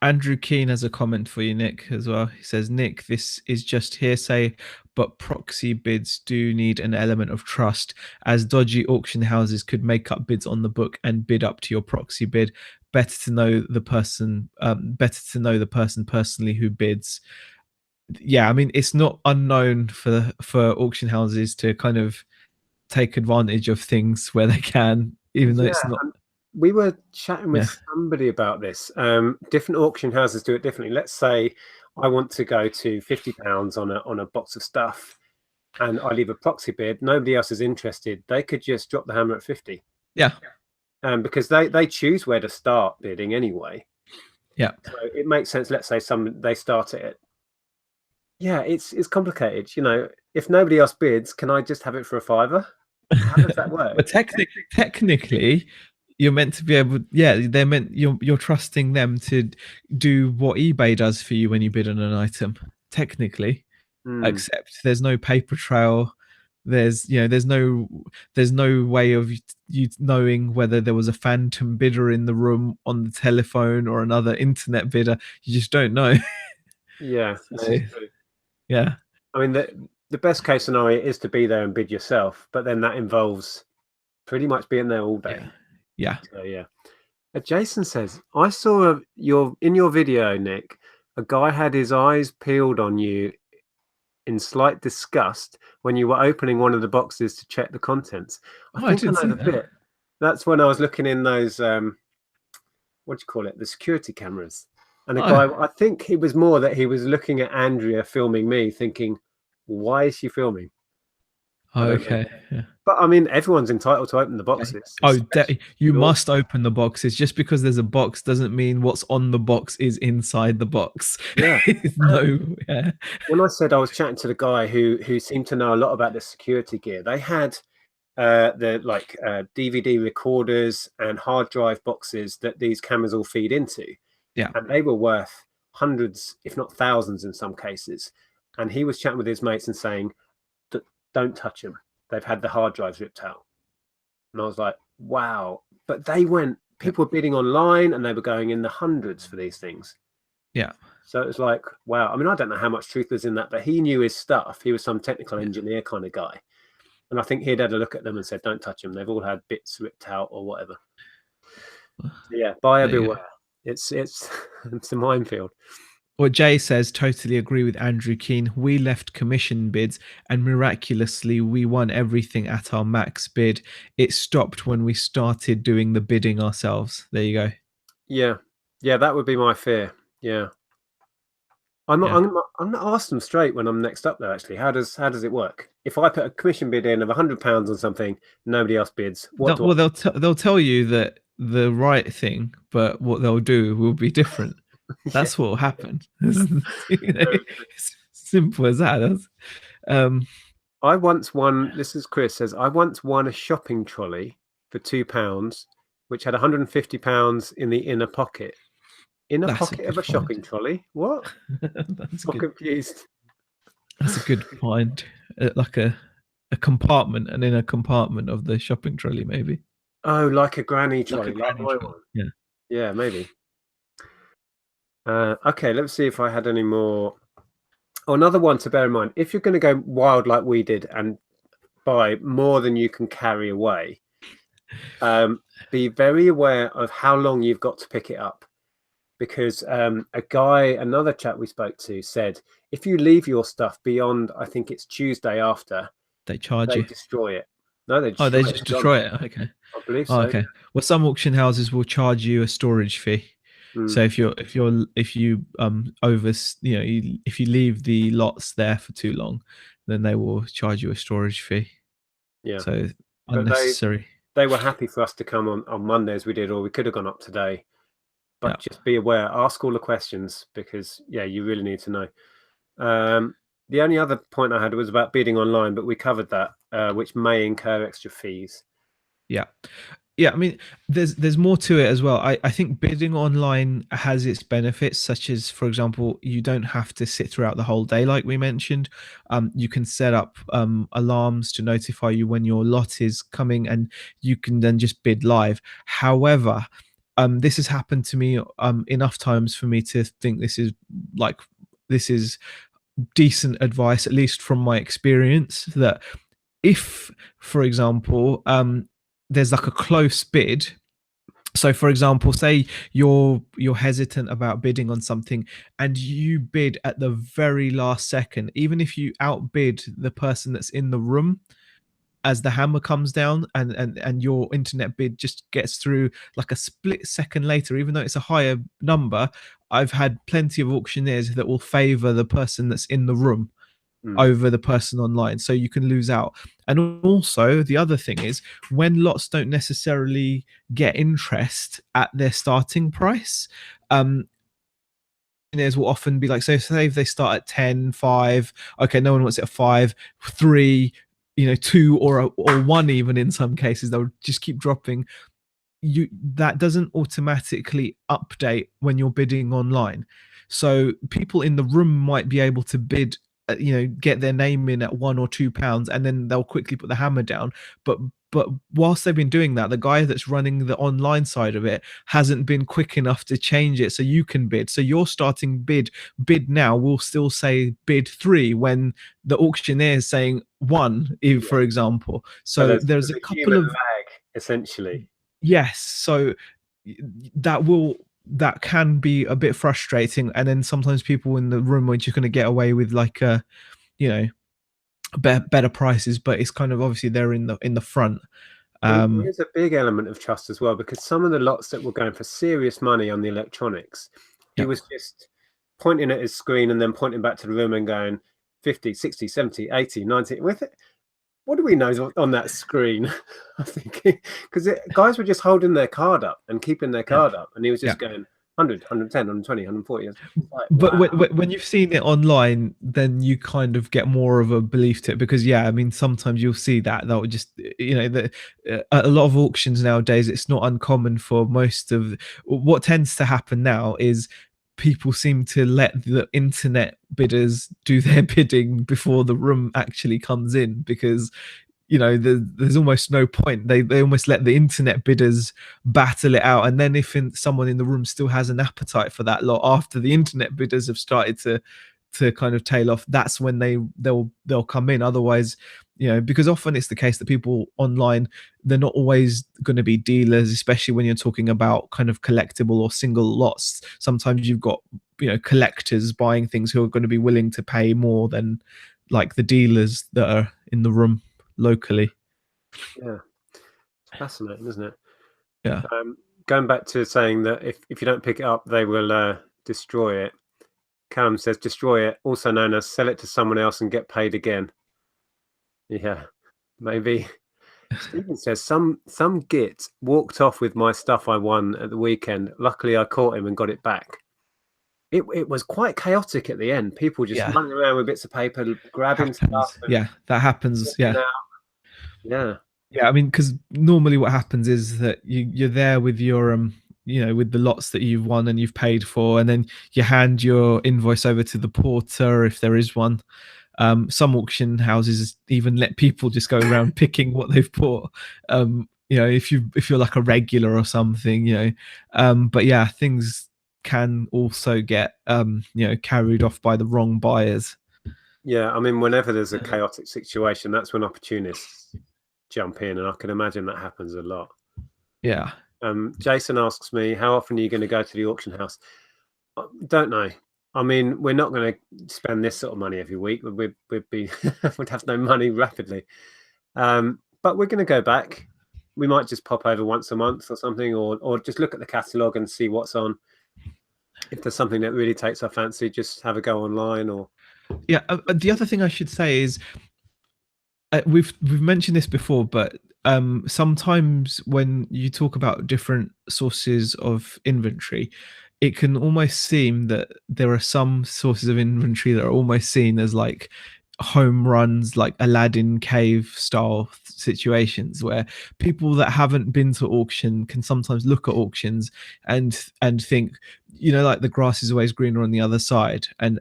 Andrew Keane has a comment for you, Nick, as well. He says, Nick, this is just hearsay, but proxy bids do need an element of trust, as dodgy auction houses could make up bids on the book and bid up to your proxy bid. Better to know the person personally who bids. Yeah, I mean, it's not unknown for auction houses to kind of take advantage of things where they can, even though it's not. We were chatting with somebody about this. Different auction houses do it differently. Let's say I want to go to £50 on a box of stuff, and I leave a proxy bid, nobody else is interested, they could just drop the hammer at 50. Yeah. Because they choose where to start bidding anyway. Yeah. So it makes sense. Let's say they start it. Yeah, it's complicated. You know, if nobody else bids, can I just have it for a fiver? How does that work? But technically, you're meant to be able. Yeah, they're meant. You're trusting them to do what eBay does for you when you bid on an item. Technically, except there's no paper trail. There's there's no way of you knowing whether there was a phantom bidder in the room on the telephone or another internet bidder. You just don't know. Yeah, this is true. Yeah. I mean, the best case scenario is to be there and bid yourself, but then that involves pretty much being there all day. Yeah. So yeah. Jason says, I saw in your video, Nick, a guy had his eyes peeled on you in slight disgust when you were opening one of the boxes to check the contents. I think I know the bit. That's when I was looking in those what do you call it? The security cameras. And the guy, I think it was more that he was looking at Andrea filming me, thinking, why is she filming? Okay. Yeah. But I mean, everyone's entitled to open the boxes. Oh, you must open the boxes. Just because there's a box doesn't mean what's on the box is inside the box. Yeah. No. Yeah. When I said I was chatting to the guy who seemed to know a lot about the security gear, they had the DVD recorders and hard drive boxes that these cameras all feed into. Yeah. And they were worth hundreds, if not thousands in some cases. And he was chatting with his mates and saying, don't touch them. They've had the hard drives ripped out. And I was like, wow. But people were bidding online and they were going in the hundreds for these things. Yeah. So it was like, wow. I mean, I don't know how much truth was in that, but he knew his stuff. He was some technical engineer kind of guy. And I think he'd had a look at them and said, don't touch them. They've all had bits ripped out or whatever. So yeah, buyer beware. It's it's a minefield. What Jay says, totally agree with Andrew Keane. We left commission bids and miraculously we won everything at our max bid. It stopped when we started doing the bidding ourselves. There you go. Yeah. Yeah, that would be my fear. Yeah. I'm gonna ask them straight when I'm next up though, actually. How does it work? If I put a commission bid in of £100 on something, nobody else bids. They'll tell you that the right thing, but what they'll do will be different. That's what will happen. It's simple as that. I once won. This is Chris says. I once won a shopping trolley for £2, which had £150 in the inner pocket. Inner pocket of a shopping trolley. What? That's I'm confused. That's a good find. Like a compartment, an inner compartment of the shopping trolley, maybe. Oh, like a granny trolley. Yeah. Yeah, maybe. Okay, let's see if I had any more. Oh, another one to bear in mind. If you're going to go wild like we did and buy more than you can carry away, be very aware of how long you've got to pick it up. Because another chap we spoke to said, if you leave your stuff beyond, I think it's Tuesday after, they you. Destroy it. No, they just destroy it. Okay. I believe so. Okay. Well, some auction houses will charge you a storage fee. So if you if you if you leave the lots there for too long, then they will charge you a storage fee. Yeah. So unnecessary. They were happy for us to come on Monday as we did, or we could have gone up today. But just be aware, ask all the questions because you really need to know. The only other point I had was about bidding online, but we covered that, which may incur extra fees. Yeah, I mean, there's more to it as well. I think bidding online has its benefits, such as, for example, you don't have to sit throughout the whole day, like we mentioned. You can set up alarms to notify you when your lot is coming, and you can then just bid live. However, this has happened to me enough times for me to think this is decent advice, at least from my experience, that if, for example, there's like a close bid. So for example, say you're hesitant about bidding on something and you bid at the very last second, even if you outbid the person that's in the room as the hammer comes down, and your internet bid just gets through like a split second later, even though it's a higher number, I've had plenty of auctioneers that will favor the person that's in the room Mm. over the person online, so you can lose out. And also the other thing is, when lots don't necessarily get interest at their starting price, millionaires will often be like, so say if they start at 10, 5, okay, no one wants it at 5, 3, 2, or 1, even in some cases they'll just keep dropping. That doesn't automatically update when you're bidding online. So people in the room might be able to bid, get their name in at £1 or £2, and then they'll quickly put the hammer down. But whilst they've been doing that, the guy that's running the online side of it hasn't been quick enough to change it so you can bid. So your starting bid now will still say bid 3 when the auctioneer is saying 1, if, Yeah. for example. So So there's there's a a couple human of, lag, essentially. yes. So that can be a bit frustrating, and then sometimes people in the room are just going to get away with like you know better prices, but it's kind of obviously they're in the front. There um is a big element of trust as well, because some of the lots that were going for serious money on the electronics, he yeah was just pointing at his screen and then pointing back to the room and going 50, 60, 70, 80, 90. With it, what do we know on that screen? I'm thinking, because guys were just holding their card up and keeping their yeah card up, and he was yeah just going 100, 110, 120, 140. It's like, but wow. when you've seen it online, then you kind of get more of a belief to it, because yeah, I mean, sometimes you'll see that would just, a lot of auctions nowadays, it's not uncommon for most of what tends to happen now is people seem to let the internet bidders do their bidding before the room actually comes in, because there's almost no point. They almost let the internet bidders battle it out, and then if someone in the room still has an appetite for that lot after the internet bidders have started to kind of tail off, that's when they'll come in. Otherwise, because often it's the case that people online, they're not always going to be dealers, especially when you're talking about kind of collectible or single lots. Sometimes you've got collectors buying things who are going to be willing to pay more than like the dealers that are in the room locally. Yeah, it's fascinating, isn't it? Yeah. Going back to saying that if you don't pick it up, they will destroy it. Callum says destroy it, also known as sell it to someone else and get paid again. Yeah, maybe. Stephen says some git walked off with my stuff I won at the weekend. Luckily, I caught him and got it back. It was quite chaotic at the end. People just Yeah. running around with bits of paper, grabbing stuff Happens. and Yeah, that happens. flipping Yeah. out. Yeah. Yeah, I mean, because normally what happens is that you're there with your with the lots that you've won and you've paid for, and then you hand your invoice over to the porter if there is one. Some auction houses even let people just go around picking what they've bought. If you're like a regular or something, but yeah, things can also get carried off by the wrong buyers. Yeah, I mean, whenever there's a chaotic situation, that's when opportunists jump in, and I can imagine that happens a lot. Yeah. Jason asks me, how often are you going to go to the auction house? Don't know. I mean, we're not going to spend this sort of money every week. We'd be would have no money rapidly. But we're going to go back. We might just pop over once a month or something, or just look at the catalogue and see what's on. If there's something that really takes our fancy, just have a go online. Or Yeah. The other thing I should say is, we've mentioned this before, but sometimes when you talk about different sources of inventory, it can almost seem that there are some sources of inventory that are almost seen as like home runs, like Aladdin cave style situations, where people that haven't been to auction can sometimes look at auctions and think, like the grass is always greener on the other side, and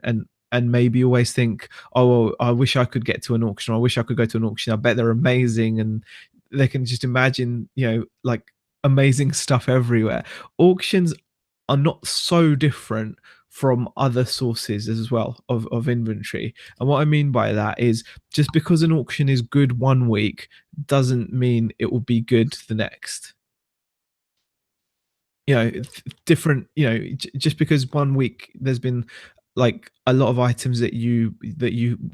maybe always think, oh, well, I wish I could get to an auction. I wish I could go to an auction. I bet they're amazing, and they can just imagine, like amazing stuff everywhere. Auctions are not so different from other sources as well of inventory. And what I mean by that is, just because an auction is good one week doesn't mean it will be good the next. Different, just because one week there's been like a lot of items that you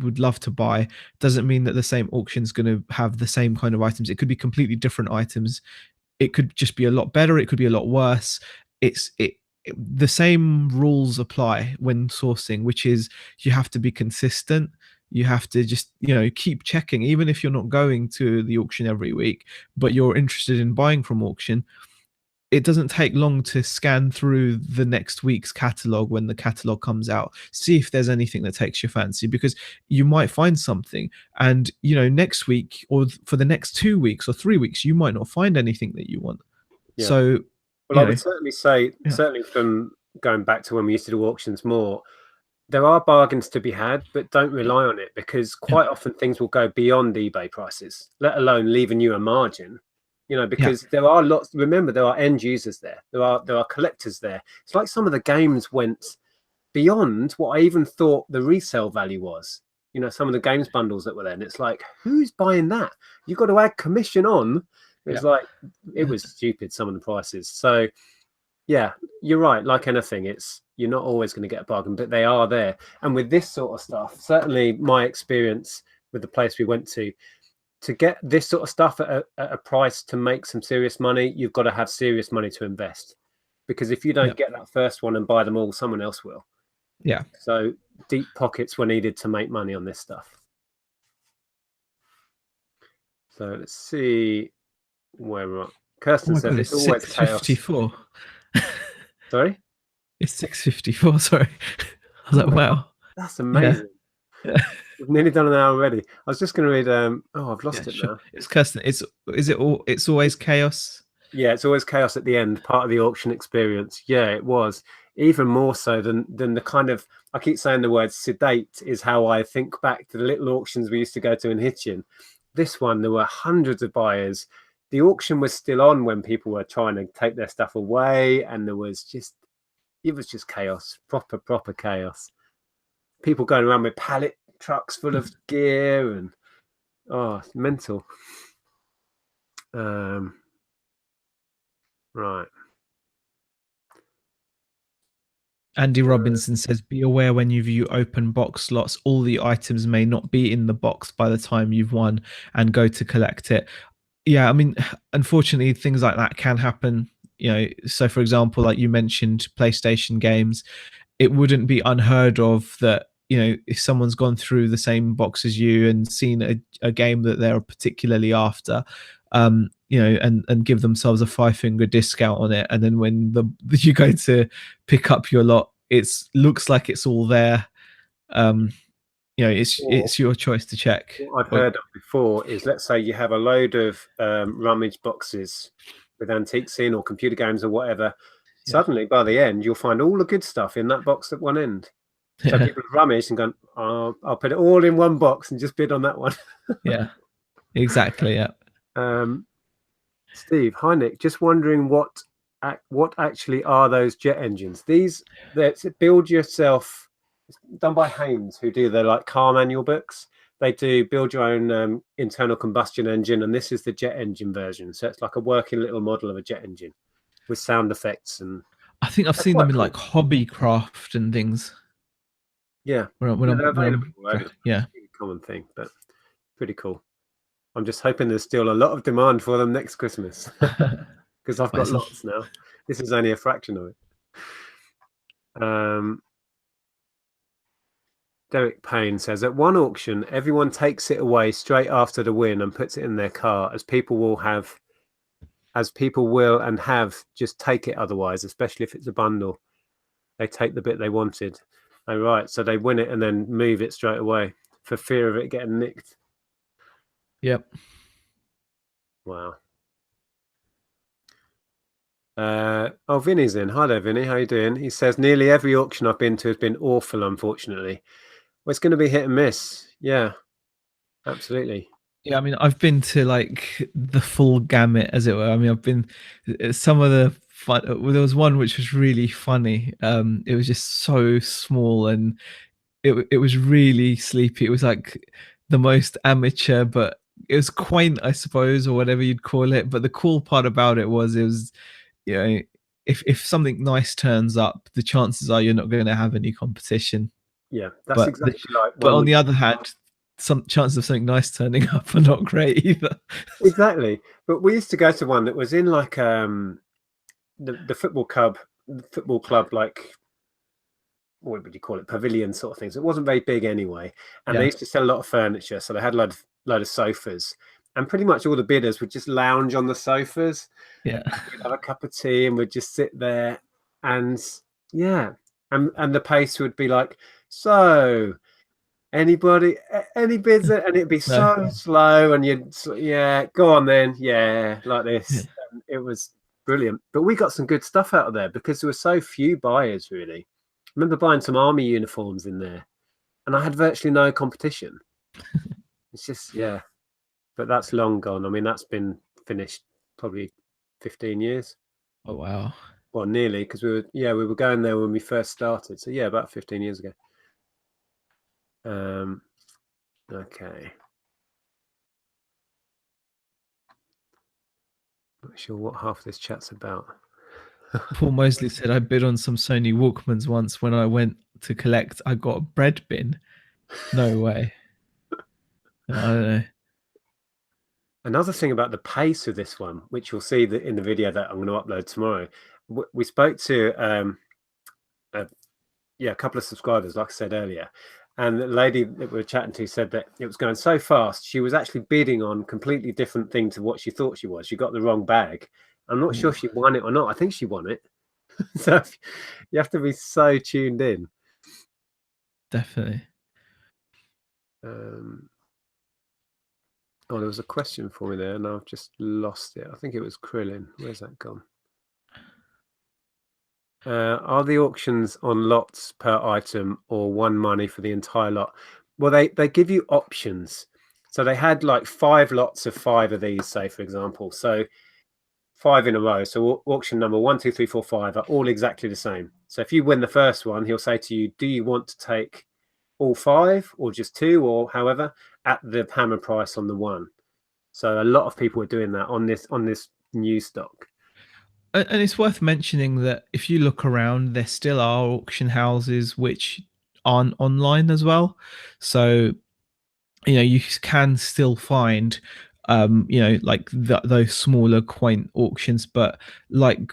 would love to buy, doesn't mean that the same auction's going to have the same kind of items. It could be completely different items. It could just be a lot better, it could be a lot worse. The same rules apply when sourcing, which is you have to be consistent. you have to just, keep checking. Even if you're not going to the auction every week, but you're interested in buying from auction, it doesn't take long to scan through the next week's catalog when the catalog comes out, see if there's anything that takes your fancy, because you might find something, and next week or for the next 2 weeks or 3 weeks you might not find anything that you want. Yeah. So Well, I would certainly say, yeah, certainly from going back to when we used to do auctions more, there are bargains to be had, but don't rely on it, because yeah, quite often things will go beyond eBay prices, let alone leaving you a margin. yeah, Because there are lots. Remember, there are end users there. There are collectors there. It's like some of the games went beyond what I even thought the resale value was. Some of the games bundles that were there, and it's like, who's buying that? You've got to add commission on. yeah, It's like, it was stupid, some of the prices. So yeah, you're right. Like anything, you're not always going to get a bargain, but they are there. And with this sort of stuff, certainly my experience with the place we went to get this sort of stuff at a price to make some serious money, you've got to have serious money to invest. Because if you yeah, don't get that first one and buy them all, someone else will. yeah. So deep pockets were needed to make money on this stuff. So let's see where we're at. Oh Kirsten my says god, it's it's always chaos. 6:54. Sorry? It's 6:54. Sorry, I was Oh like, my God, wow. that's Yeah, amazing. yeah, We've nearly done an hour already. I was just going to read. Oh, I've yeah. lost it Sure. now. It's custom. It's always chaos. Yeah, it's always chaos at the end. Part of the auction experience. Yeah, it was even more so than the kind of. I keep saying the word sedate is how I think back to the little auctions we used to go to in Hitchin. This one, there were hundreds of buyers. The auction was still on when people were trying to take their stuff away, and it was just chaos, proper chaos. People going around with pallet trucks full of gear and mental. Right. Andy Robinson says, "Be aware when you view open box slots, all the items may not be in the box by the time you've won, and go to collect it." Yeah, I mean, unfortunately, things like that can happen. So for example, like you mentioned, PlayStation games, it wouldn't be unheard of that, if someone's gone through the same box as you and seen a game that they're particularly after, and give themselves a five-finger discount on it, and then when you go to pick up your lot, looks like it's all there. Or It's your choice to check. what I've heard of before is, let's say you have a load of rummage boxes with antiques in or computer games or whatever. Yeah. Suddenly, by the end, you'll find all the good stuff in that box at one end. So Yeah, people have rummaged and gone, I'll put it all in one box and just bid on that one. yeah, exactly. Yeah. Steve, hi Nick. Just wondering what actually are those jet engines? These that build yourself, done by Haynes, who do their like car manual books. They do build your own internal combustion engine, and this is the jet engine version. So it's like a working little model of a jet engine with sound effects, and I think I've they're seen them quite in cool. like Hobbycraft and things. Yeah, they're available. It's Yeah. a really common thing, but pretty cool. I'm just hoping there's still a lot of demand for them next Christmas, because I've got lots now. This is only a fraction of it. Derek Payne says, at one auction, everyone takes it away straight after the win and puts it in their car, as people will and have just take it otherwise, especially if it's a bundle. They take the bit they wanted. Oh, right. So they win it and then move it straight away for fear of it getting nicked. Yep. Wow. Vinny's in. Hi there, Vinny. How you doing? He says, nearly every auction I've been to has been awful, unfortunately. Well, it's going to be hit and miss. Yeah, absolutely. Yeah, I mean, I've been to like the full gamut, as it were. I mean, I've been some of the fun. There was one which was really funny. It was just so small, and it was really sleepy. It was like the most amateur, but it was quaint, I suppose, or whatever you'd call it. But the cool part about it was, you know, if something nice turns up, the chances are you're not going to have any competition. Yeah, that's But exactly like but one on we the other hand, some chances of something nice turning up are not great either. exactly. But we used to go to one that was in like the football club like what would you call it, pavilion sort of things. It wasn't very big anyway, and they Yeah. used to sell a lot of furniture, so they had load of sofas, and pretty much all the bidders would just lounge on the sofas. Yeah. We'd have a cup of tea and we'd just sit there, and yeah, and the pace would be like, so anybody, any bids, and it'd be No. so slow, and yeah, go on then, yeah, like Yeah. this. And it was brilliant, but we got some good stuff out of there because there were so few buyers. Really, I remember buying some army uniforms in there, and I had virtually no competition. It's just yeah, but that's long gone. I mean, that's been finished probably 15 years. Oh wow. Well, nearly, because we were going there when we first started. So yeah, about 15 years ago. Okay. Not sure what half this chat's about. Paul Mosley said I bid on some Sony Walkmans once when I went to collect. I got a bread bin. No way. I don't know. Another thing about the pace of this one, which you'll see in the video that I'm going to upload tomorrow, we spoke to a couple of subscribers, like I said earlier, and the lady that we were chatting to said that it was going so fast. She was actually bidding on completely different thing to what she thought she was. She got the wrong bag. I'm not sure if she won it or not. I think she won it. So you have to be so tuned in. Definitely. Oh, there was a question for me there, and I've just lost it. I think it was Krillin. Where's that gone? Are the auctions on lots per item or one money for the entire lot? Well, they give you options. So they had like 5 lots of 5 of these, say, for example. So 5 in a row. So auction number 1, 2, 3, 4, 5 are all exactly the same. So if you win the first one, he'll say to you, do you want to take all 5 or just 2 or however at the hammer price on the one? So a lot of people are doing that on this new stock. And it's worth mentioning that if you look around, there still are auction houses which aren't online as well. So, you can still find, like those smaller quaint auctions, but like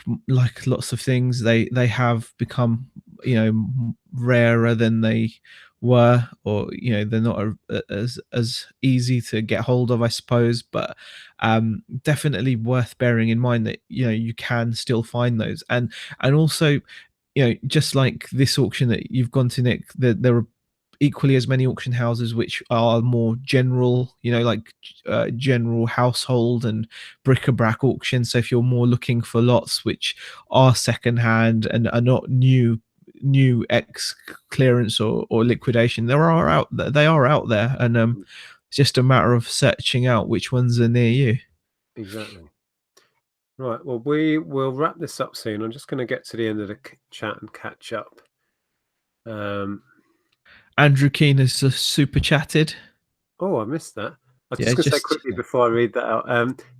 lots of things, they have become, rarer than they were, or they're not as easy to get hold of, I suppose. But definitely worth bearing in mind that you can still find those. And also, just like this auction that you've gone to, Nick, there are equally as many auction houses which are more general, like general household and bric-a-brac auctions. So if you're more looking for lots which are secondhand and are not new ex clearance or liquidation, they are out there, and it's just a matter of searching out which ones are near you. Exactly. Right, well, we will wrap this up soon. I'm just going to get to the end of the chat and catch up. Andrew Keane has super chatted. Oh, I missed that. I was Yeah, just going to say quickly before I read that out.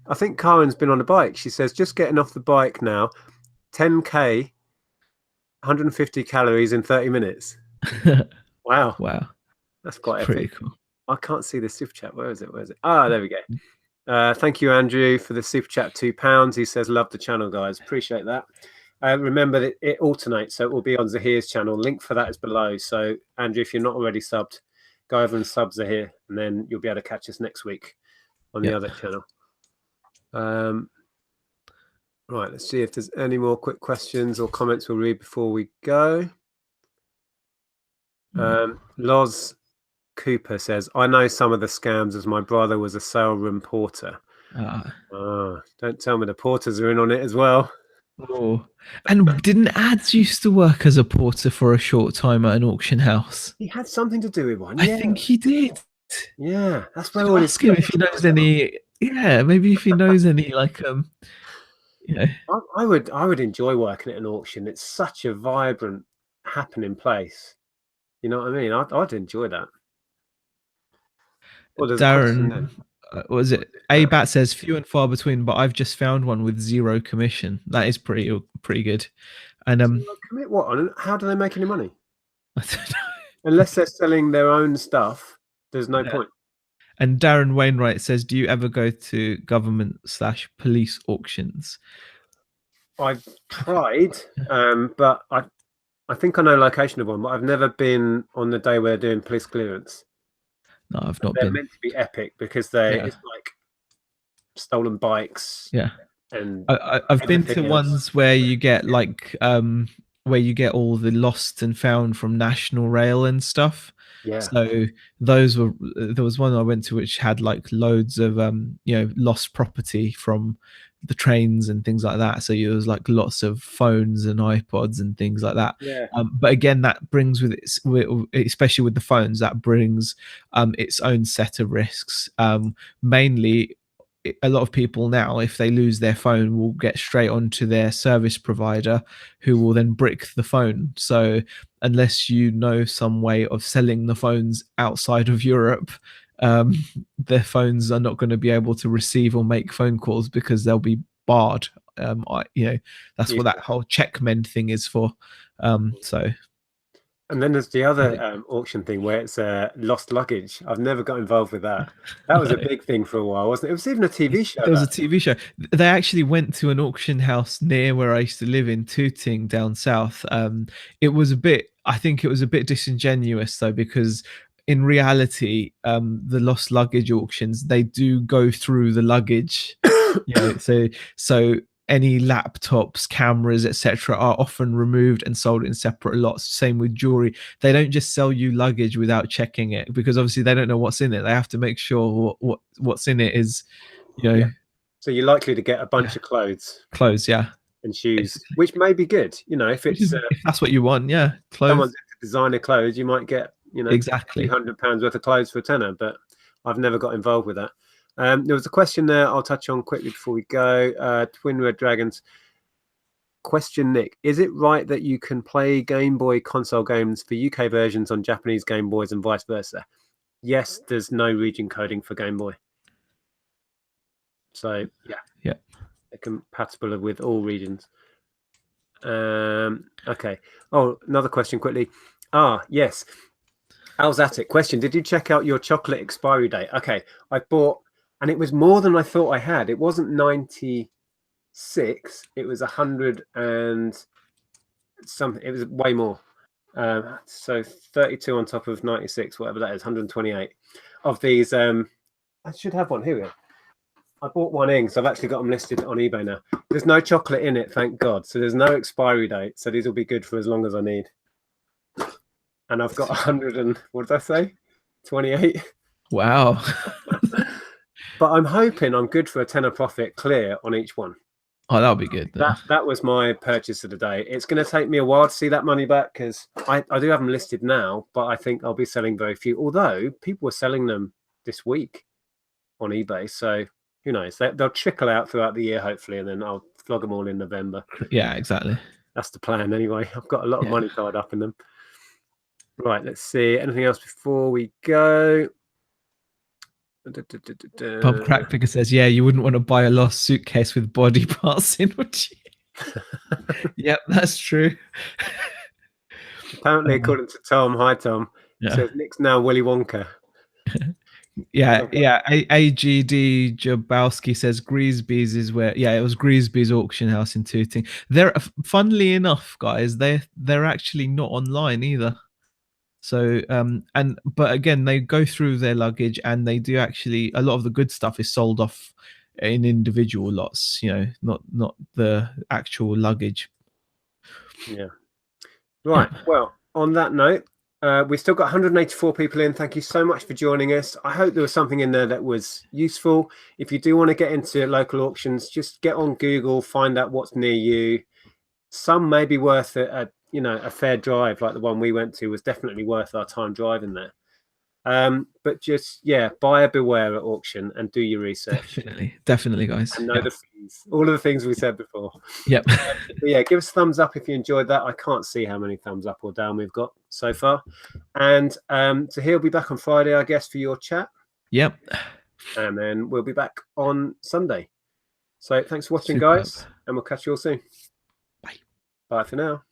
I think Karen's been on a bike. She says, just getting off the bike now, 10K, 150 calories in 30 minutes. Wow. Wow. That's quite pretty epic. Cool. I can't see the super chat. Where is it? Ah, there we go. Thank you, Andrew, for the super chat, £2. He says, love the channel, guys. Appreciate that. Remember that it alternates, so it will be on Zahir's channel. Link for that is below. So, Andrew, if you're not already subbed, go over and sub Zahir, and then you'll be able to catch us next week on the other channel. Right, let's see if there's any more quick questions or comments we'll read before we go. Loz Cooper says, I know some of the scams as my brother was a sale room porter. Don't tell me the porters are in on it as well. Oh, and didn't Ads used to work as a porter for a short time at an auction house? He had something to do with one. I think he did. Yeah, that's where all ask him if he knows any. Yeah, maybe if he knows any, like I would enjoy working at an auction. It's such a vibrant, happening place. You know what I mean? I'd enjoy that. Well, there's Darren, was it? A-Bat says few and far between, but I've just found one with 0 commission. That is pretty good. And commit what? How do they make any money? I don't know. Unless they're selling their own stuff, there's no point. And Darren Wainwright says, do you ever go to government/police auctions? I've tried, but I think I know location of one, but I've never been on the day where they're doing police clearance. No, I've not They're been. meant to be epic because Yeah, it's like stolen bikes yeah. and I've been to everything else. ones where you get like where you get all the lost and found from National Rail and stuff. Yeah, So those were there was one I went to which had like loads of lost property from the trains and things like that. So there was like lots of phones and iPods and things like that. yeah, But again, that brings especially with the phones, that brings its own set of risks. Mainly a lot of people now, if they lose their phone, will get straight onto their service provider, who will then brick the phone. So unless you know some way of selling the phones outside of Europe, um, their phones are not going to be able to receive or make phone calls because they'll be barred. That's yeah. what that whole checkmend thing is for. So And then there's the other auction thing where it's lost luggage. I've never got involved with that. That was a big thing for a while, wasn't it? It was even a TV show there was a about TV show. They actually went to an auction house near where I used to live in Tooting down south. It was a bit, I think it was a bit disingenuous though, because in reality, the lost luggage auctions, they do go through the luggage, it. so any laptops, cameras, etc., are often removed and sold in separate lots. Same with jewelry. They don't just sell you luggage without checking it, because obviously they don't know what's in it. They have to make sure what's in it is, you know, Yeah. So you're likely to get a yeah, bunch of clothes clothes. Yeah, and shoes, basically. which may be good. If Which is, it's if that's what you want, yeah, clothes. someone's into designer clothes, you might get, a few Exactly. £100 worth of clothes for a tenner, but I've never got involved with that. There was a question there I'll touch on quickly before we go. Twin Red Dragons. Question, Nick, is it right that you can play Game Boy console games for UK versions on Japanese Game Boys and vice versa? Yes, there's no region coding for Game Boy. So, yeah, Yeah. they're compatible with all regions. Okay. Oh, another question quickly. Yes. Alzatic question. Did you check out your chocolate expiry date? Okay. I bought, and it was more than I thought I had. It wasn't 96. It was 100 and something. It was way more. So 32 on top of 96, whatever that is, 128 of these. I should have one. Here we go. I bought one in, so I've actually got them listed on eBay now. There's no chocolate in it, thank God. So there's no expiry date. So these will be good for as long as I need. And I've got 100 and, what did I say? 28. Wow. But I'm hoping I'm good for a tenner profit clear on each one. Oh, that'll be good. That was my purchase of the day. It's going to take me a while to see that money back because I do have them listed now, but I think I'll be selling very few. Although people are selling them this week on eBay, so who knows? They'll trickle out throughout the year, hopefully, and then I'll flog them all in November. Yeah, exactly. That's the plan, anyway. I've got a lot of Yeah. money tied up in them. Right, let's see. Anything else before we go? Bob Crackpicker says, "Yeah, you wouldn't want to buy a lost suitcase with body parts in, would you?" Yep, that's true. Apparently, according to Tom, hi Tom, Yeah. says Nick's now Willy Wonka. Yeah, yeah. AGD Jabowski says Greasby's is where. Yeah, it was Greasby's auction house in Tooting. They're funnily enough, guys. They're actually not online either. So but again, they go through their luggage, and they do actually, a lot of the good stuff is sold off in individual lots. Not the actual luggage. Yeah. Right. Well, on that note, we've still got 184 people in. Thank you so much for joining us. I hope there was something in there that was useful. If you do want to get into local auctions, just get on Google, find out what's near you. Some may be worth a fair drive, like the one we went to was definitely worth our time driving there. But just, yeah, buyer beware at auction and do your research. Definitely, guys. And know the fees, all of the things we said before. Yep. But yeah, give us a thumbs up if you enjoyed that. I can't see how many thumbs up or down we've got so far. And so he'll be back on Friday, I guess, for your chat. Yep. And then we'll be back on Sunday. So thanks for watching, Superb. guys, and we'll catch you all soon. Bye. Bye for now.